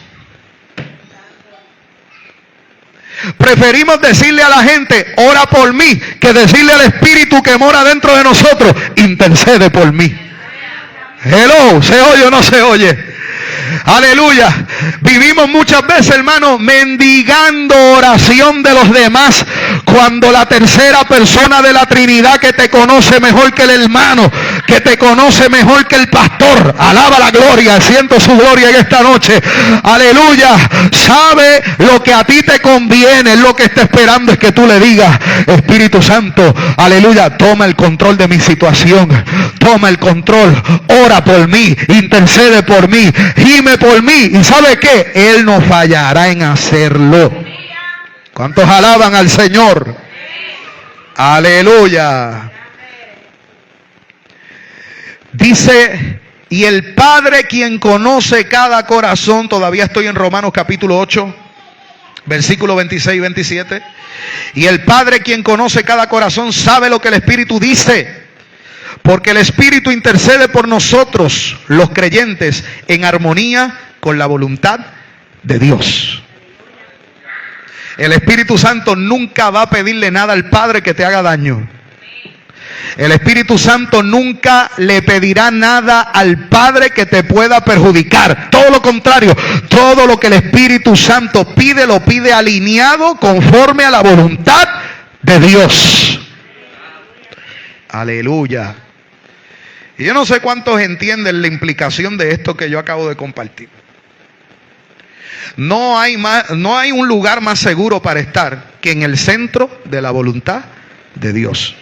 Preferimos decirle a la gente: ora por mí, que decirle al Espíritu que mora dentro de nosotros: intercede por mí. Hello, ¿se oye o no se oye? Aleluya. Vivimos muchas veces, hermano, mendigando oración de los demás, cuando la tercera persona de la Trinidad, que te conoce mejor que el hermano, que te conoce mejor que el pastor, alaba la gloria, siento su gloria en esta noche, aleluya, sabe lo que a ti te conviene. Lo que está esperando es que tú le digas: Espíritu Santo, aleluya, toma el control de mi situación, toma el control, ora por mí, intercede por mí, gime por mí. ¿Y sabe qué? Él no fallará en hacerlo. ¿Cuántos alaban al Señor? Aleluya. Dice: y el Padre, quien conoce cada corazón, todavía estoy en Romanos capítulo 8, versículo 26 y 27. Y el Padre, quien conoce cada corazón, sabe lo que el Espíritu dice, porque el Espíritu intercede por nosotros, los creyentes, en armonía con la voluntad de Dios. El Espíritu Santo nunca va a pedirle nada al Padre que te haga daño. El Espíritu Santo nunca le pedirá nada al Padre que te pueda perjudicar. Todo lo contrario, todo lo que el Espíritu Santo pide, lo pide alineado conforme a la voluntad de Dios. Aleluya. Y yo no sé cuántos entienden la implicación de esto que yo acabo de compartir. No hay un lugar más seguro para estar que en el centro de la voluntad de Dios.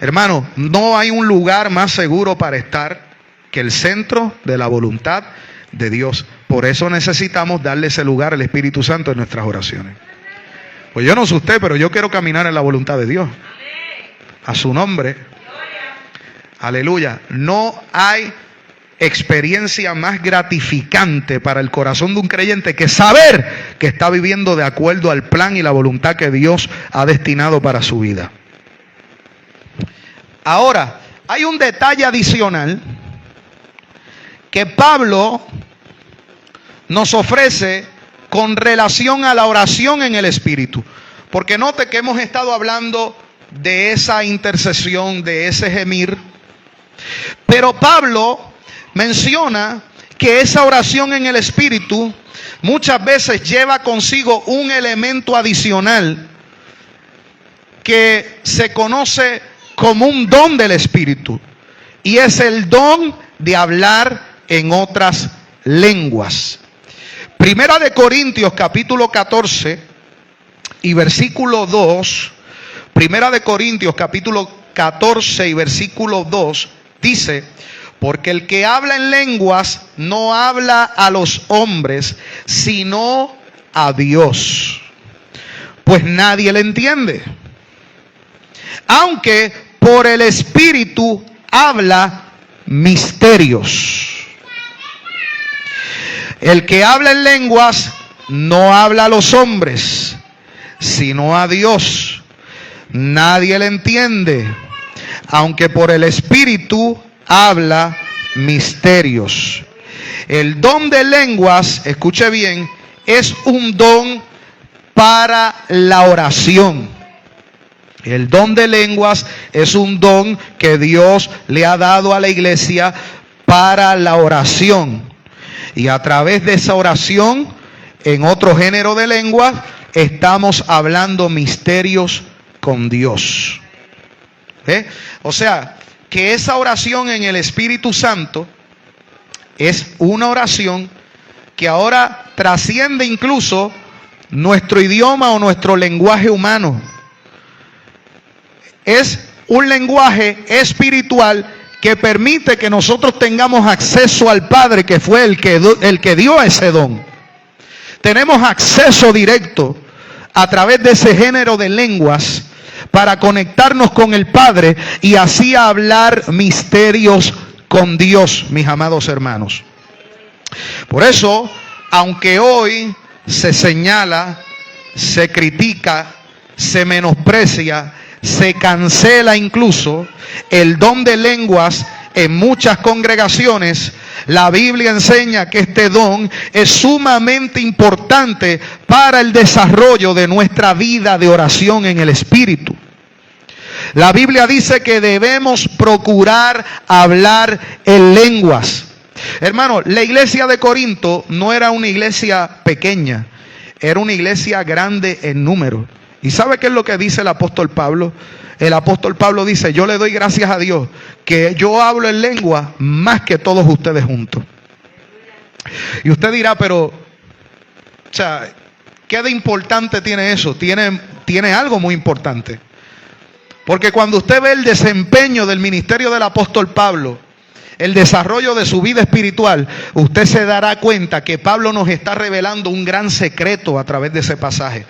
Hermano, no hay un lugar más seguro para estar que el centro de la voluntad de Dios. Por eso necesitamos darle ese lugar al Espíritu Santo en nuestras oraciones. Pues yo no sé usted, pero yo quiero caminar en la voluntad de Dios. A su nombre. Aleluya. No hay experiencia más gratificante para el corazón de un creyente que saber que está viviendo de acuerdo al plan y la voluntad que Dios ha destinado para su vida. Ahora, hay un detalle adicional que Pablo nos ofrece con relación a la oración en el Espíritu. Porque note que hemos estado hablando de esa intercesión, de ese gemir. Pero Pablo menciona que esa oración en el Espíritu muchas veces lleva consigo un elemento adicional que se conoce como un don del Espíritu, y es el don de hablar en otras lenguas. Primera de Corintios capítulo 14 y versículo 2. Primera de Corintios capítulo 14 y versículo 2 dice: porque el que habla en lenguas no habla a los hombres, sino a Dios, pues nadie le entiende. aunque por el Espíritu habla misterios. El que habla en lenguas no habla a los hombres, sino a Dios. Nadie le entiende, aunque por el Espíritu habla misterios. El don de lenguas, escuche bien, es un don para la oración. El don de lenguas es un don que Dios le ha dado a la iglesia para la oración. Y a través de esa oración, en otro género de lengua, estamos hablando misterios con Dios. O sea, que esa oración en el Espíritu Santo es una oración que ahora trasciende incluso nuestro idioma o nuestro lenguaje humano. Es un lenguaje espiritual que permite que nosotros tengamos acceso al Padre, que fue el que dio ese don. Tenemos acceso directo a través de ese género de lenguas para conectarnos con el Padre y así hablar misterios con Dios, mis amados hermanos. Por eso, aunque hoy se señala, se critica, se menosprecia, se cancela incluso el don de lenguas en muchas congregaciones, la Biblia enseña que este don es sumamente importante para el desarrollo de nuestra vida de oración en el Espíritu. La Biblia dice que debemos procurar hablar en lenguas. Hermano, la iglesia de Corinto no era una iglesia pequeña, era una iglesia grande en número. ¿Y sabe qué es lo que dice el apóstol Pablo? El apóstol Pablo dice: yo le doy gracias a Dios que yo hablo en lengua más que todos ustedes juntos. Y usted dirá, pero, o sea, ¿qué de importante tiene eso? Tiene algo muy importante. Porque cuando usted ve el desempeño del ministerio del apóstol Pablo, el desarrollo de su vida espiritual, usted se dará cuenta que Pablo nos está revelando un gran secreto a través de ese pasaje.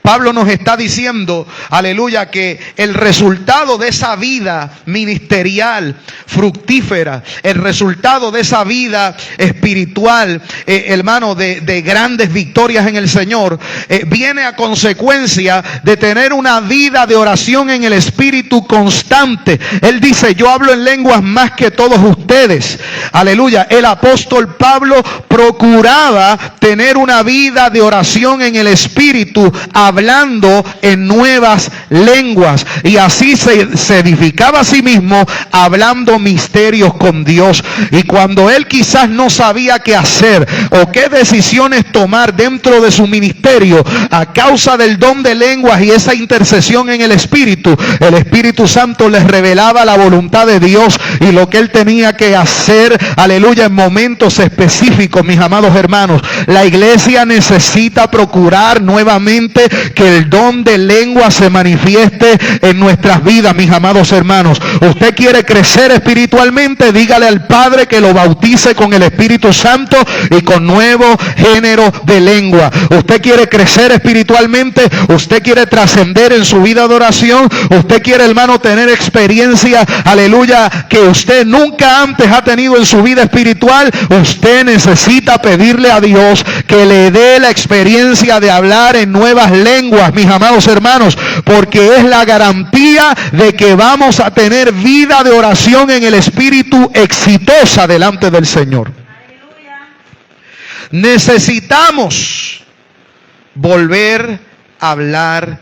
Pablo nos está diciendo, aleluya, que el resultado de esa vida ministerial, fructífera, el resultado de esa vida espiritual, hermano, de grandes victorias en el Señor, viene a consecuencia de tener una vida de oración en el Espíritu constante. Él dice: yo hablo en lenguas más que todos ustedes. Aleluya. El apóstol Pablo procuraba tener una vida de oración en el Espíritu, hablando en nuevas lenguas, y así se edificaba a sí mismo hablando misterios con Dios. Y cuando él quizás no sabía qué hacer o qué decisiones tomar dentro de su ministerio a causa del don de lenguas y esa intercesión en el Espíritu Santo les revelaba la voluntad de Dios y lo que él tenía que hacer, aleluya, en momentos específicos. Mis amados hermanos, la iglesia necesita procurar nuevamente que el don de lengua se manifieste en nuestras vidas, mis amados hermanos. Usted quiere crecer espiritualmente, dígale al Padre que lo bautice con el Espíritu Santo y con nuevo género de lengua. Usted quiere crecer espiritualmente, usted quiere trascender en su vida de oración, usted quiere, hermano, tener experiencia, aleluya, que usted nunca antes ha tenido en su vida espiritual. Usted necesita pedirle a Dios que le dé la experiencia de hablar en nuevas lenguas, mis amados hermanos, porque es la garantía de que vamos a tener vida de oración en el Espíritu exitosa delante del Señor. Necesitamos volver a hablar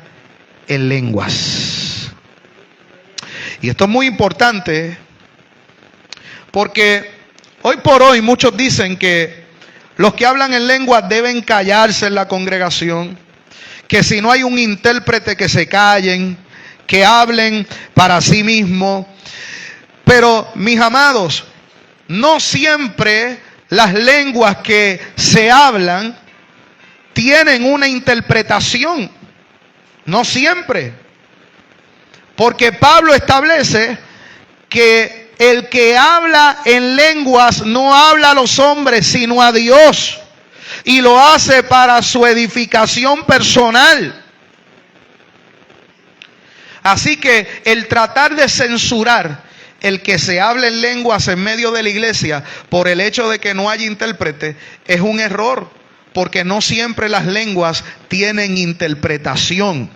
en lenguas. Y esto es muy importante porque hoy por hoy muchos dicen que los que hablan en lenguas deben callarse en la congregación, que si no hay un intérprete que se callen, que hablen para sí mismos. Pero, mis amados, no siempre las lenguas que se hablan tienen una interpretación. No siempre. Porque Pablo establece que el que habla en lenguas no habla a los hombres, sino a Dios. Y lo hace para su edificación personal. Así que el tratar de censurar el que se hable en lenguas en medio de la iglesia por el hecho de que no haya intérprete es un error, porque no siempre las lenguas tienen interpretación.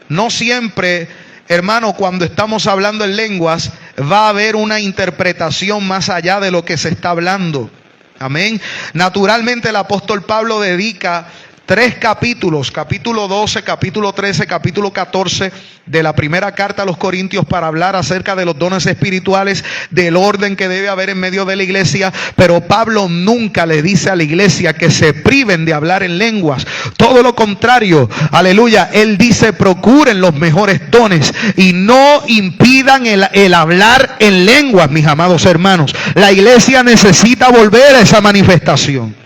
No siempre, hermano, cuando estamos hablando en lenguas va a haber una interpretación más allá de lo que se está hablando. Amén. Naturalmente el apóstol Pablo dedica 3 capítulos, capítulo 12, capítulo 13, capítulo 14 de la primera carta a los Corintios para hablar acerca de los dones espirituales, del orden que debe haber en medio de la iglesia. Pero Pablo nunca le dice a la iglesia que se priven de hablar en lenguas. Todo lo contrario, aleluya. Él dice: procuren los mejores dones y no impidan el hablar en lenguas, mis amados hermanos. La iglesia necesita volver a esa manifestación.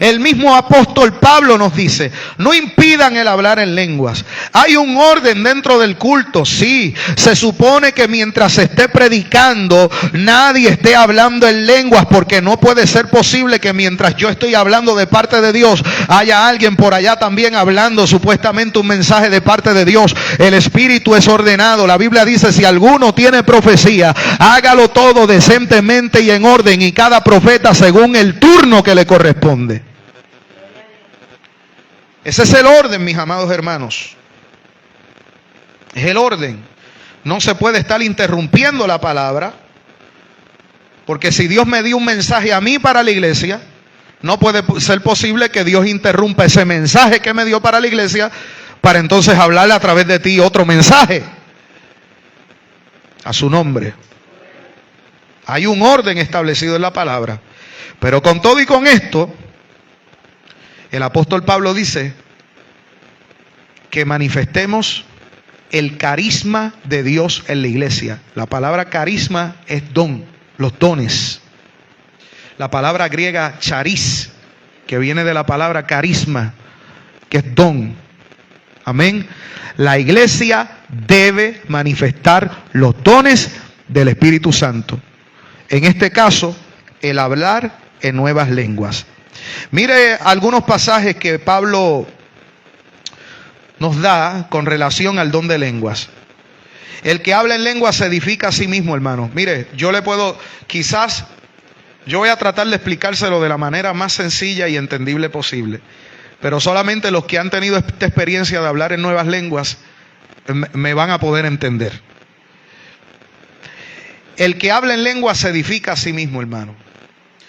El mismo apóstol Pablo nos dice: no impidan el hablar en lenguas. Hay un orden dentro del culto, sí. Se supone que mientras se esté predicando, nadie esté hablando en lenguas, porque no puede ser posible que mientras yo estoy hablando de parte de Dios, haya alguien por allá también hablando supuestamente un mensaje de parte de Dios. El Espíritu es ordenado. La Biblia dice: si alguno tiene profecía, hágalo todo decentemente y en orden, y cada profeta según el turno que le corresponde. Ese es el orden, mis amados hermanos. Es el orden. No se puede estar interrumpiendo la palabra, porque si Dios me dio un mensaje a mí para la iglesia, no puede ser posible que Dios interrumpa ese mensaje que me dio para la iglesia para entonces hablarle a través de ti otro mensaje. A su nombre. Hay un orden establecido en la palabra. Pero con todo y con esto, el apóstol Pablo dice que manifestemos el carisma de Dios en la iglesia. La palabra carisma es don, los dones. La palabra griega charis, que viene de la palabra carisma, que es don. Amén. La iglesia debe manifestar los dones del Espíritu Santo. En este caso, el hablar en nuevas lenguas. Mire algunos pasajes que Pablo nos da con relación al don de lenguas. El que habla en lenguas se edifica a sí mismo, hermano. Mire, yo voy a tratar de explicárselo de la manera más sencilla y entendible posible. Pero solamente los que han tenido esta experiencia de hablar en nuevas lenguas me van a poder entender. El que habla en lenguas se edifica a sí mismo, hermano.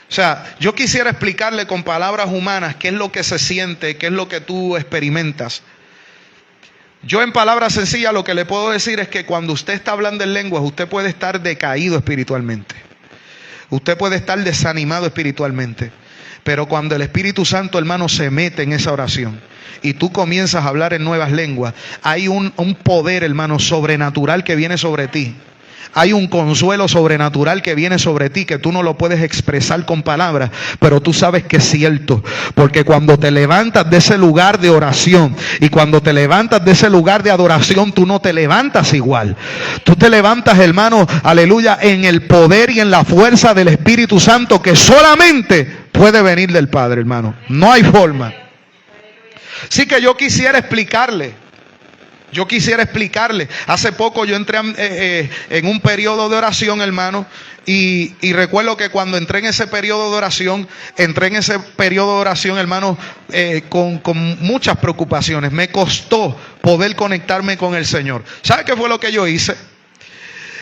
O sea, yo quisiera explicarle con palabras humanas qué es lo que se siente, qué es lo que tú experimentas. Yo en palabras sencillas lo que le puedo decir es que cuando usted está hablando en lenguas, usted puede estar decaído espiritualmente. Usted puede estar desanimado espiritualmente. Pero cuando el Espíritu Santo, hermano, se mete en esa oración y tú comienzas a hablar en nuevas lenguas, hay un poder, hermano, sobrenatural que viene sobre ti. Hay un consuelo sobrenatural que viene sobre ti que tú no lo puedes expresar con palabras, pero tú sabes que es cierto. Porque cuando te levantas de ese lugar de oración y cuando te levantas de ese lugar de adoración, tú no te levantas igual. Tú te levantas, hermano, aleluya, en el poder y en la fuerza del Espíritu Santo que solamente puede venir del Padre, hermano. No hay forma. Así que yo quisiera explicarle. Hace poco yo entré en un periodo de oración, hermano, y recuerdo que cuando entré en ese periodo de oración, hermano, con muchas preocupaciones. Me costó poder conectarme con el Señor. ¿Sabe qué fue lo que yo hice?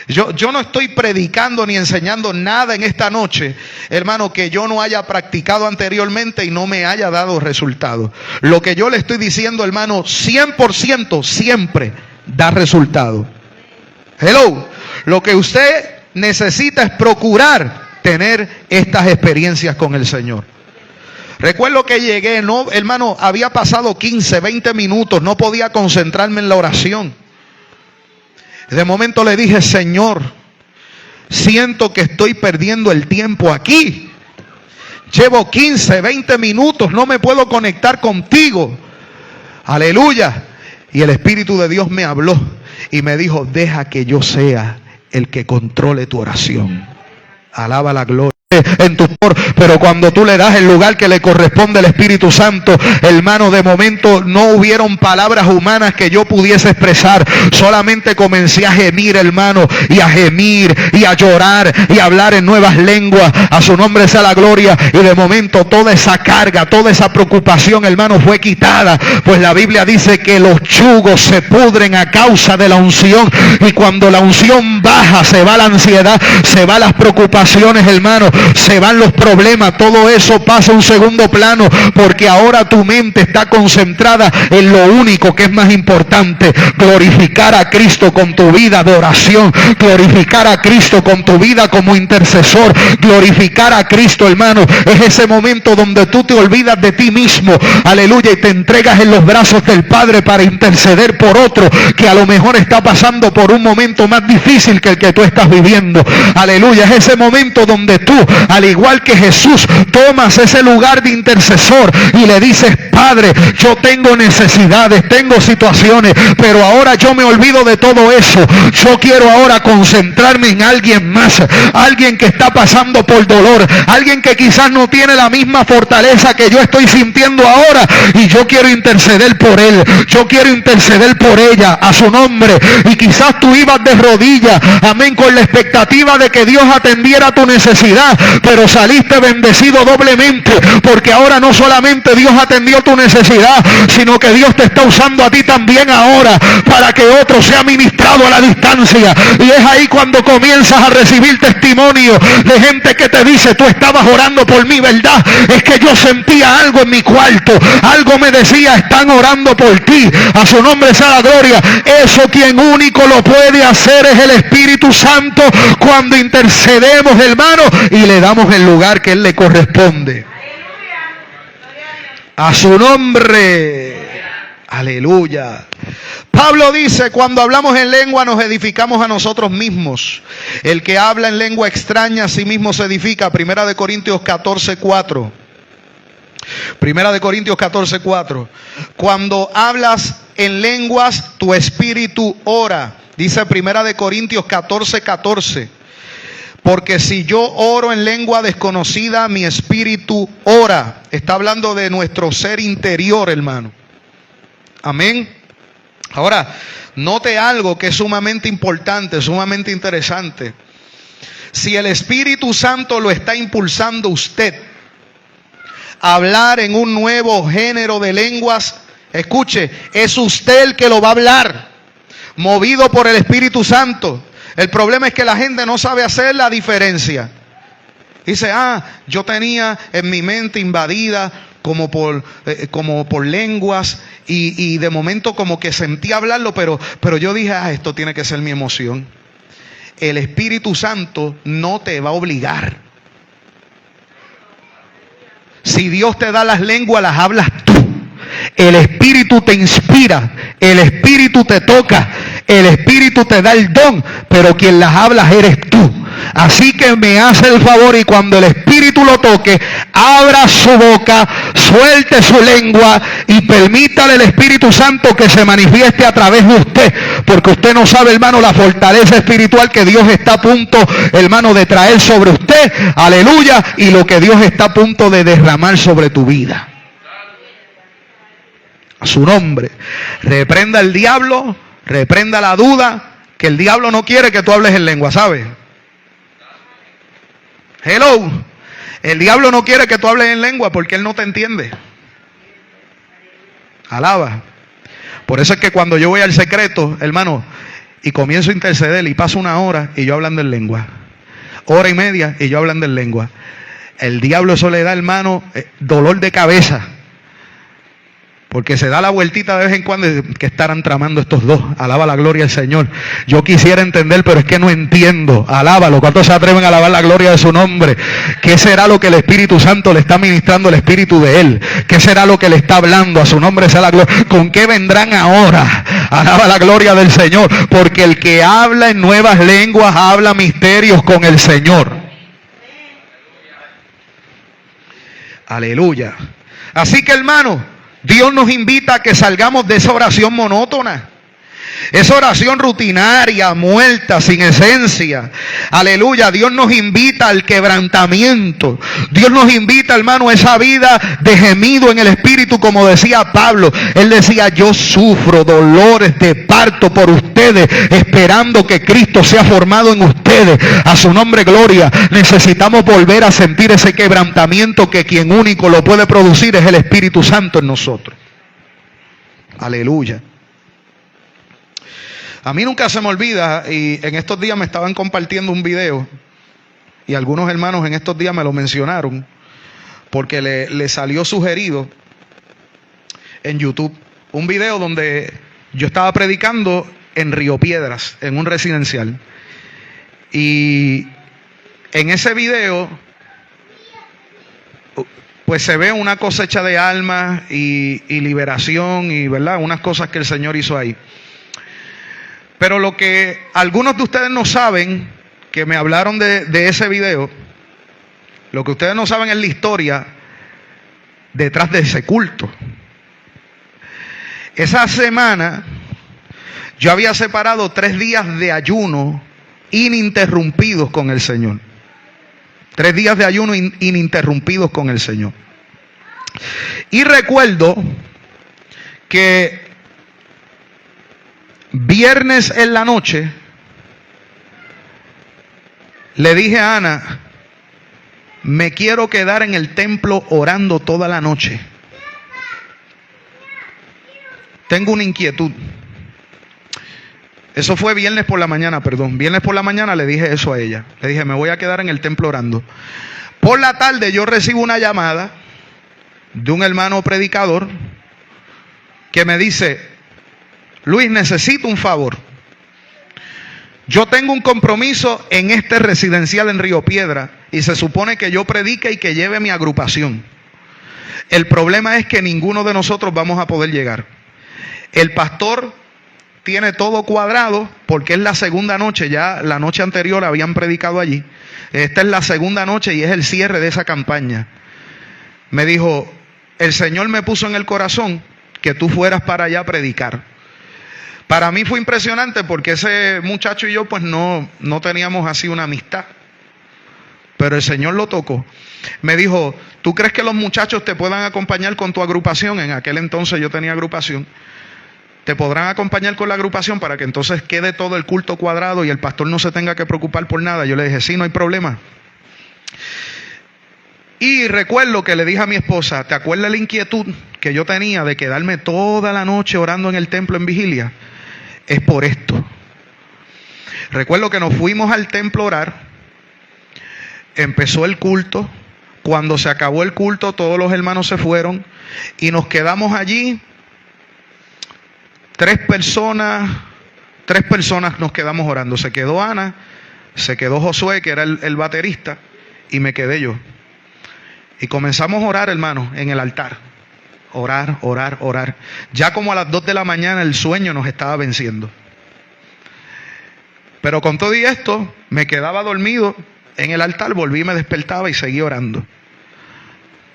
Yo no estoy predicando ni enseñando nada en esta noche, hermano, que yo no haya practicado anteriormente y no me haya dado resultado. Lo que yo le estoy diciendo, hermano, 100% siempre da resultado. Hello. Lo que usted necesita es procurar tener estas experiencias con el Señor. Recuerdo que llegué, no, hermano, había pasado 15, 20 minutos, no podía concentrarme en la oración. De momento le dije: Señor, siento que estoy perdiendo el tiempo aquí. Llevo 15, 20 minutos, no me puedo conectar contigo. Aleluya. Y el Espíritu de Dios me habló y me dijo: deja que yo sea el que controle tu oración. Alaba la gloria. en tu por, pero cuando tú le das el lugar que le corresponde al Espíritu Santo, hermano, de momento no hubieron palabras humanas que yo pudiese expresar, solamente comencé a gemir, hermano, y a gemir y a llorar y a hablar en nuevas lenguas. A su nombre sea la gloria. Y de momento toda esa carga, toda esa preocupación, hermano, fue quitada, pues la Biblia dice que los yugos se pudren a causa de la unción, y cuando la unción baja se va la ansiedad, se van las preocupaciones, hermano, se van los problemas, todo eso pasa a un segundo plano, porque ahora tu mente está concentrada en lo único que es más importante: glorificar a Cristo con tu vida de oración, glorificar a Cristo con tu vida como intercesor, glorificar a Cristo, hermano. Es ese momento donde tú te olvidas de ti mismo, aleluya, y te entregas en los brazos del Padre para interceder por otro que a lo mejor está pasando por un momento más difícil que el que tú estás viviendo, aleluya. Es ese momento donde tú, al igual que Jesús, tomas ese lugar de intercesor y le dices: Padre, yo tengo necesidades, tengo situaciones, pero ahora yo me olvido de todo eso. Yo quiero ahora concentrarme en alguien más, alguien que está pasando por dolor, alguien que quizás no tiene la misma fortaleza que yo estoy sintiendo ahora, y yo quiero interceder por él, yo quiero interceder por ella, a su nombre. Y quizás tú ibas de rodillas, amén, con la expectativa de que Dios atendiera tu necesidad, pero saliste bendecido doblemente, porque ahora no solamente Dios atendió tu necesidad, sino que Dios te está usando a ti también ahora para que otro sea ministrado a la distancia. Y es ahí cuando comienzas a recibir testimonio de gente que te dice: tú estabas orando por mí, ¿verdad? Es que yo sentía algo en mi cuarto, algo me decía: están orando por ti. A su nombre sea la gloria. Eso quien único lo puede hacer es el Espíritu Santo, cuando intercedemos, hermano, y le damos el lugar que Él le corresponde. A su nombre. Aleluya. Pablo dice: cuando hablamos en lengua nos edificamos a nosotros mismos. El que habla en lengua extraña a sí mismo se edifica. Primera de Corintios 14:4. Primera de Corintios 14:4. Cuando hablas en lenguas, tu espíritu ora. Dice Primera de Corintios 14:14. Porque si yo oro en lengua desconocida, mi espíritu ora. Está hablando de nuestro ser interior, hermano. Amén. Ahora, note algo que es sumamente importante, sumamente interesante. Si el Espíritu Santo lo está impulsando usted a hablar en un nuevo género de lenguas, escuche, es usted el que lo va a hablar, movido por el Espíritu Santo. El problema es que la gente no sabe hacer la diferencia. Dice: yo tenía en mi mente invadida como por lenguas, y de momento como que sentí hablarlo, pero yo dije: esto tiene que ser mi emoción. El Espíritu Santo no te va a obligar. Si Dios te da las lenguas, las hablas tú. El Espíritu te inspira, el Espíritu te toca, el Espíritu te da el don, pero quien las hablas eres tú. Así que me hace el favor, y cuando el Espíritu lo toque, abra su boca, suelte su lengua y permítale al Espíritu Santo que se manifieste a través de usted, porque usted no sabe, hermano, la fortaleza espiritual que Dios está a punto, hermano, de traer sobre usted, aleluya, y lo que Dios está a punto de derramar sobre tu vida. A su nombre. Reprenda el diablo, reprenda la duda, que el diablo no quiere que tú hables en lengua, ¿sabes? Hello. El diablo no quiere que tú hables en lengua porque él no te entiende. Alaba. Por eso es que cuando yo voy al secreto, hermano, y comienzo a interceder y paso una hora y yo hablando en lengua, hora y media y yo hablando en lengua, el diablo eso le da, hermano, dolor de cabeza. Porque se da la vueltita de vez en cuando que estarán tramando estos dos. Alaba la gloria del Señor. Yo quisiera entender, pero es que no entiendo. Alábalo. ¿Cuántos se atreven a alabar la gloria de su nombre? ¿Qué será lo que el Espíritu Santo le está ministrando al Espíritu de Él? ¿Qué será lo que le está hablando? A su nombre sea la gloria. ¿Con qué vendrán ahora? Alaba la gloria del Señor. Porque el que habla en nuevas lenguas habla misterios con el Señor. Aleluya. Así que, hermano, Dios nos invita a que salgamos de esa oración monótona. Esa oración rutinaria, muerta, sin esencia. Aleluya. Dios nos invita al quebrantamiento. Dios nos invita, hermano, a esa vida de gemido en el espíritu, como decía Pablo. Él decía, yo sufro dolores de parto por ustedes, esperando que Cristo sea formado en ustedes. A su nombre, gloria. Necesitamos volver a sentir ese quebrantamiento, que quien único lo puede producir es el Espíritu Santo en nosotros. Aleluya. A mí nunca se me olvida, y en estos días me estaban compartiendo un video, y algunos hermanos en estos días me lo mencionaron, porque le salió sugerido en YouTube, un video donde yo estaba predicando en Río Piedras, en un residencial. Y en ese video, pues se ve una cosecha de almas y liberación, y verdad, unas cosas que el Señor hizo ahí. Pero lo que algunos de ustedes no saben, que me hablaron de ese video, lo que ustedes no saben es la historia detrás de ese culto. Esa semana yo había separado 3 días de ayuno ininterrumpidos con el Señor. 3 días de ayuno ininterrumpidos con el Señor. Y recuerdo que viernes en la noche le dije a Ana, me quiero quedar en el templo orando toda la noche. Tengo una inquietud. Eso fue viernes por la mañana, perdón. Viernes por la mañana le dije eso a ella. Le dije, me voy a quedar en el templo orando. Por la tarde yo recibo una llamada de un hermano predicador que me dice, Luis, necesito un favor. Yo tengo un compromiso en este residencial en Río Piedra y se supone que yo predique y que lleve mi agrupación. El problema es que ninguno de nosotros vamos a poder llegar. El pastor tiene todo cuadrado porque es la segunda noche, ya la noche anterior habían predicado allí. Esta es la segunda noche y es el cierre de esa campaña. Me dijo, el Señor me puso en el corazón que tú fueras para allá a predicar. Para mí fue impresionante porque ese muchacho y yo pues no teníamos así una amistad. Pero el Señor lo tocó. Me dijo, ¿tú crees que los muchachos te puedan acompañar con tu agrupación? En aquel entonces yo tenía agrupación. ¿Te podrán acompañar con la agrupación para que entonces quede todo el culto cuadrado y el pastor no se tenga que preocupar por nada? Yo le dije, sí, no hay problema. Y recuerdo que le dije a mi esposa, ¿te acuerdas la inquietud que yo tenía de quedarme toda la noche orando en el templo en vigilia? Es por esto. Recuerdo que nos fuimos al templo a orar. Empezó el culto. Cuando se acabó el culto, todos los hermanos se fueron y nos quedamos allí. 3 personas nos quedamos orando. Se quedó Ana, se quedó Josué, que era el baterista, y me quedé yo. Y comenzamos a orar, hermano, en el altar. Orar, orar, orar. Ya como a las 2 de la mañana el sueño nos estaba venciendo. Pero con todo y esto, me quedaba dormido en el altar, volví, me despertaba y seguí orando.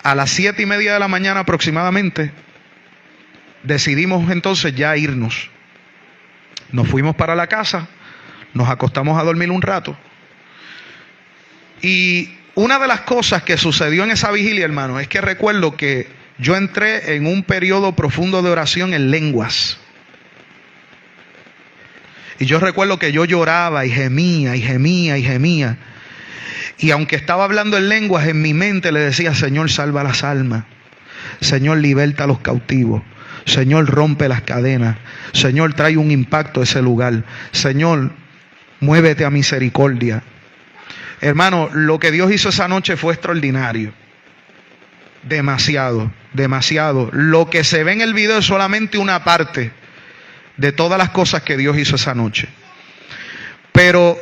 A las 7:30 de la mañana aproximadamente, decidimos entonces ya irnos. Nos fuimos para la casa, nos acostamos a dormir un rato. Y una de las cosas que sucedió en esa vigilia, hermano, es que recuerdo que yo entré en un periodo profundo de oración en lenguas. Y yo recuerdo que yo lloraba y gemía y gemía y gemía. Y aunque estaba hablando en lenguas, en mi mente le decía, Señor, salva las almas. Señor, liberta a los cautivos. Señor, rompe las cadenas. Señor, trae un impacto a ese lugar. Señor, muévete a misericordia. Hermano, lo que Dios hizo esa noche fue extraordinario. Demasiado, demasiado. Lo que se ve en el video es solamente una parte de todas las cosas que Dios hizo esa noche. Pero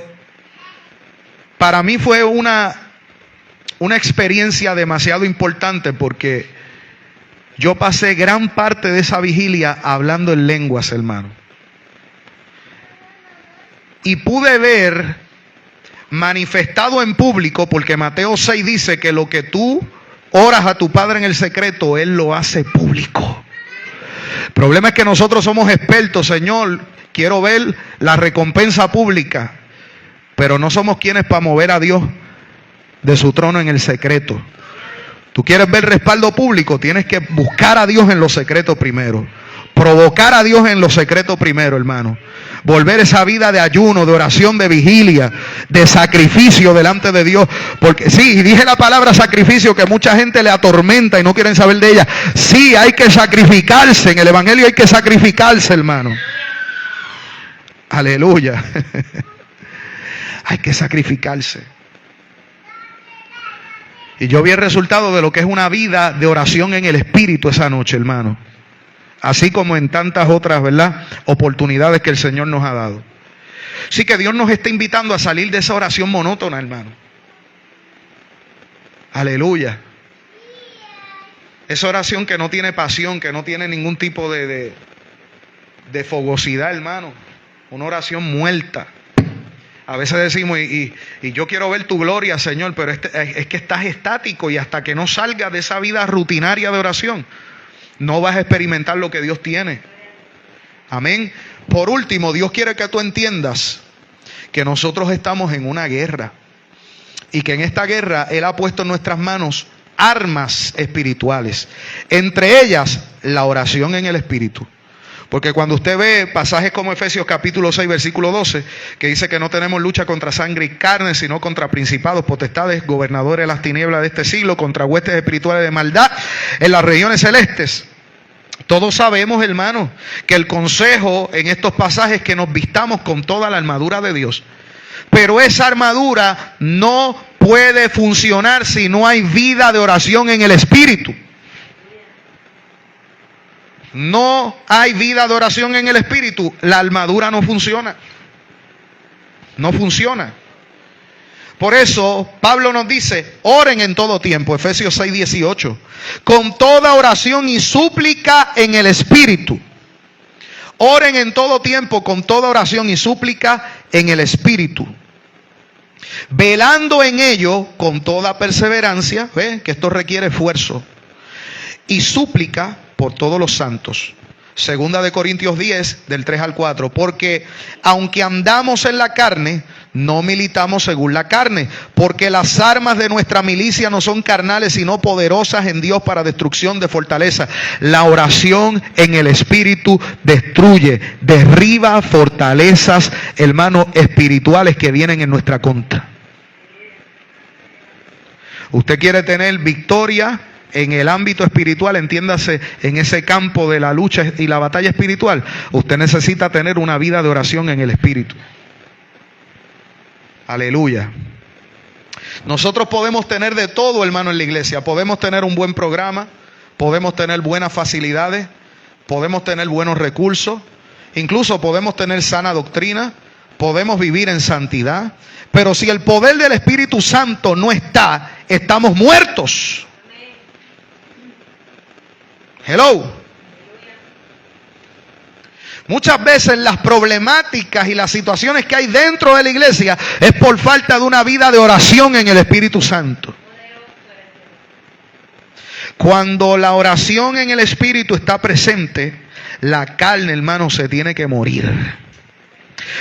para mí fue una experiencia demasiado importante porque yo pasé gran parte de esa vigilia hablando en lenguas, hermano. Y pude ver manifestado en público, porque Mateo 6 dice que lo que tú oras a tu Padre en el secreto, Él lo hace público. El problema es que nosotros somos expertos, Señor, quiero ver la recompensa pública, pero no somos quienes para mover a Dios de su trono en el secreto. Tú quieres ver respaldo público, tienes que buscar a Dios en lo secreto primero. Provocar a Dios en lo secreto primero, hermano. Volver esa vida de ayuno, de oración, de vigilia, de sacrificio delante de Dios. Porque sí, y dije la palabra sacrificio que mucha gente le atormenta y no quieren saber de ella. Sí, hay que sacrificarse. En el evangelio hay que sacrificarse, hermano. Aleluya. Hay que sacrificarse. Y yo vi el resultado de lo que es una vida de oración en el Espíritu esa noche, hermano. Así como en tantas otras, ¿verdad?, oportunidades que el Señor nos ha dado. Así que Dios nos está invitando a salir de esa oración monótona, hermano. Aleluya. Esa oración que no tiene pasión, que no tiene ningún tipo de fogosidad, hermano. Una oración muerta. A veces decimos, y yo quiero ver tu gloria, Señor, pero es que estás estático y hasta que no salgas de esa vida rutinaria de oración, no vas a experimentar lo que Dios tiene. Amén. Por último, Dios quiere que tú entiendas que nosotros estamos en una guerra y que en esta guerra Él ha puesto en nuestras manos armas espirituales. Entre ellas, la oración en el Espíritu. Porque cuando usted ve pasajes como Efesios capítulo 6, versículo 12, que dice que no tenemos lucha contra sangre y carne, sino contra principados, potestades, gobernadores de las tinieblas de este siglo, contra huestes espirituales de maldad en las regiones celestes. Todos sabemos, hermano, que el consejo en estos pasajes es que nos vistamos con toda la armadura de Dios. Pero esa armadura no puede funcionar si no hay vida de oración en el Espíritu. No hay vida de oración en el Espíritu, la armadura no funciona. No funciona. Por eso Pablo nos dice, oren en todo tiempo, Efesios 6, 18, con toda oración y súplica en el Espíritu. Oren en todo tiempo con toda oración y súplica en el Espíritu. Velando en ello con toda perseverancia, ¿ve? Que esto requiere esfuerzo. Y súplica por todos los santos. Segunda de Corintios 10, del 3 al 4. Porque aunque andamos en la carne, no militamos según la carne. Porque las armas de nuestra milicia no son carnales, sino poderosas en Dios para destrucción de fortaleza. La oración en el Espíritu destruye, derriba fortalezas, hermanos, espirituales que vienen en nuestra contra. Usted quiere tener victoria en el ámbito espiritual, entiéndase, en ese campo de la lucha y la batalla espiritual. Usted necesita tener una vida de oración en el Espíritu. Aleluya. Nosotros podemos tener de todo, hermano, en la iglesia. Podemos tener un buen programa, podemos tener buenas facilidades, podemos tener buenos recursos, incluso podemos tener sana doctrina, podemos vivir en santidad. Pero si el poder del Espíritu Santo no está, estamos muertos. Hello. Muchas veces las problemáticas y las situaciones que hay dentro de la iglesia es por falta de una vida de oración en el Espíritu Santo. Cuando la oración en el Espíritu está presente, la carne, hermano, se tiene que morir.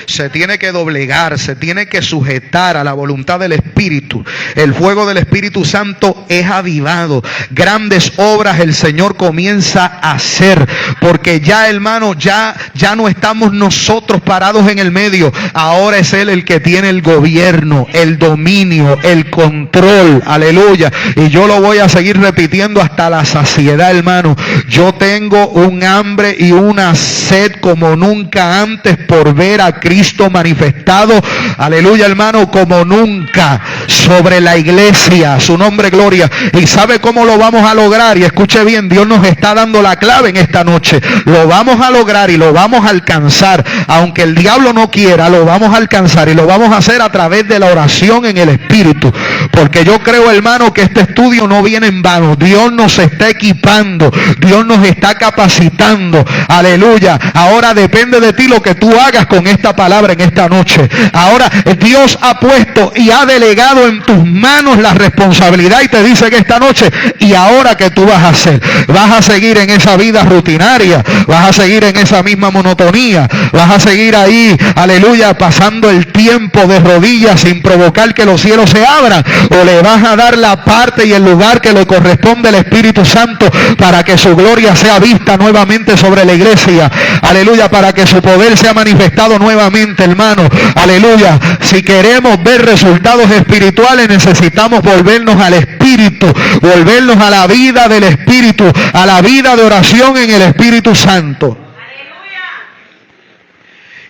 Se tiene que doblegar, se tiene que sujetar a la voluntad del Espíritu. El fuego del Espíritu Santo es avivado. Grandes obras el Señor comienza a hacer. Porque ya, hermano, ya no estamos nosotros parados en el medio. Ahora es Él el que tiene el gobierno, el dominio, el control. Aleluya. Y yo lo voy a seguir repitiendo hasta la saciedad, hermano. Yo tengo un hambre y una sed como nunca antes por ver a Cristo manifestado, aleluya, hermano, como nunca sobre la iglesia. Su nombre, gloria. ¿Y sabe cómo lo vamos a lograr? Y escuche bien, Dios nos está dando la clave en esta noche. Lo vamos a lograr y lo vamos a alcanzar. Aunque el diablo no quiera, lo vamos a alcanzar y lo vamos a hacer a través de la oración en el Espíritu. Porque yo creo, hermano, que este estudio no viene en vano. Dios nos está equipando, Dios nos está capacitando. Aleluya. Ahora depende de ti lo que tú hagas con esta esta palabra en esta noche. Ahora Dios ha puesto y ha delegado en tus manos la responsabilidad y te dice que esta noche, y ahora ¿qué tú vas a hacer? Vas a seguir en esa vida rutinaria, vas a seguir en esa misma monotonía, vas a seguir ahí, aleluya, pasando el tiempo de rodillas sin provocar que los cielos se abran, o le vas a dar la parte y el lugar que le corresponde al Espíritu Santo para que su gloria sea vista nuevamente sobre la iglesia, aleluya, para que su poder sea manifestado nuevamente, hermano, aleluya. Si queremos ver resultados espirituales, necesitamos volvernos al Espíritu, volvernos a la vida del Espíritu, a la vida de oración en el Espíritu Santo.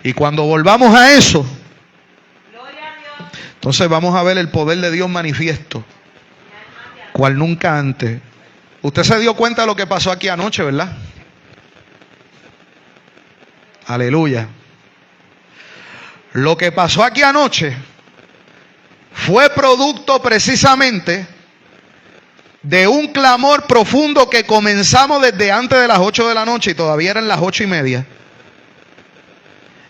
Y cuando volvamos a eso, entonces vamos a ver el poder de Dios manifiesto, cual nunca antes. Usted se dio cuenta de lo que pasó aquí anoche, ¿verdad? Aleluya. Lo que pasó aquí anoche fue producto precisamente de un clamor profundo que comenzamos desde antes de las 8 de la noche y todavía eran las 8:30.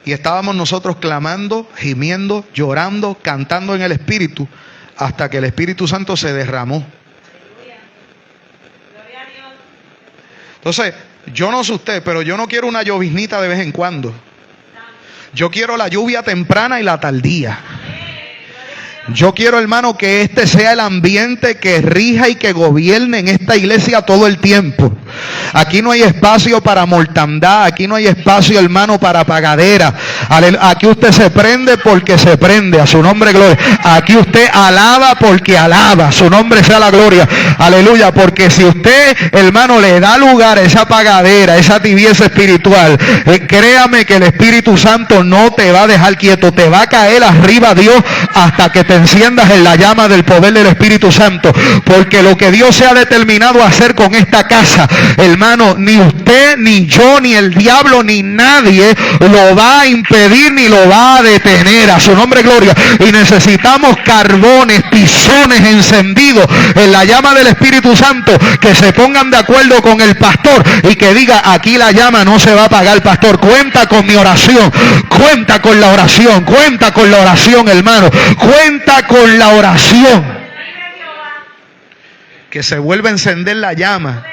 Y estábamos nosotros clamando, gimiendo, llorando, cantando en el Espíritu, hasta que el Espíritu Santo se derramó. Entonces, yo no sé usted, pero yo no quiero una lloviznita de vez en cuando. Yo quiero la lluvia temprana y la tardía. Yo quiero, hermano, que este sea el ambiente que rija y que gobierne en esta iglesia todo el tiempo. Aquí no hay espacio para mortandad, aquí no hay espacio, hermano, para pagadera. Aquí usted se prende porque se prende, a su nombre gloria. Aquí usted alaba porque alaba, a su nombre sea la gloria. Aleluya, porque si usted, hermano, le da lugar a esa pagadera, a esa tibieza espiritual, créame que el Espíritu Santo no te va a dejar quieto, te va a caer arriba Dios hasta que te enciendas en la llama del poder del Espíritu Santo, porque lo que Dios se ha determinado a hacer con esta casa, hermano, ni usted, ni yo, ni el diablo, ni nadie lo va a impedir ni lo va a detener, a su nombre gloria. Y necesitamos carbones, tizones encendidos en la llama del Espíritu Santo, que se pongan de acuerdo con el pastor y que diga: aquí la llama no se va a apagar, pastor, cuenta con mi oración, cuenta con la oración, cuenta con la oración, hermano, cuenta con la oración, que se vuelva a encender la llama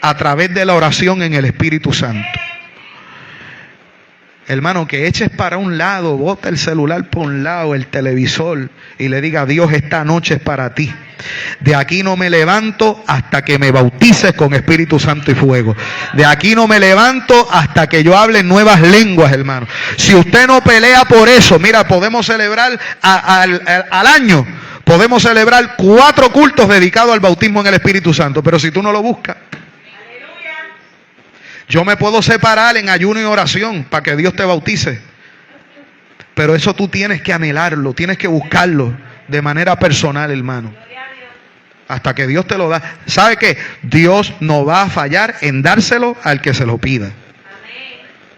a través de la oración en el Espíritu Santo. Hermano, que eches para un lado, bota el celular por un lado, el televisor, y le diga: Dios, esta noche es para ti. De aquí no me levanto hasta que me bautices con Espíritu Santo y fuego. De aquí no me levanto hasta que yo hable nuevas lenguas, hermano. Si usted no pelea por eso, mira, podemos celebrar al año, podemos celebrar 4 cultos dedicados al bautismo en el Espíritu Santo, pero si tú no lo buscas, yo me puedo separar en ayuno y oración para que Dios te bautice, pero eso tú tienes que anhelarlo, tienes que buscarlo de manera personal, hermano, hasta que Dios te lo da. ¿Sabe qué? Dios no va a fallar en dárselo al que se lo pida.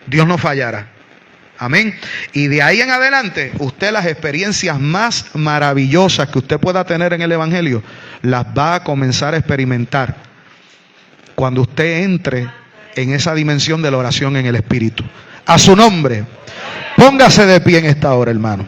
Dios no fallará. Amén. Y de ahí en adelante, usted las experiencias más maravillosas que usted pueda tener en el Evangelio, las va a comenzar a experimentar cuando usted entre en esa dimensión de la oración en el Espíritu. A su nombre, póngase de pie en esta hora, hermano.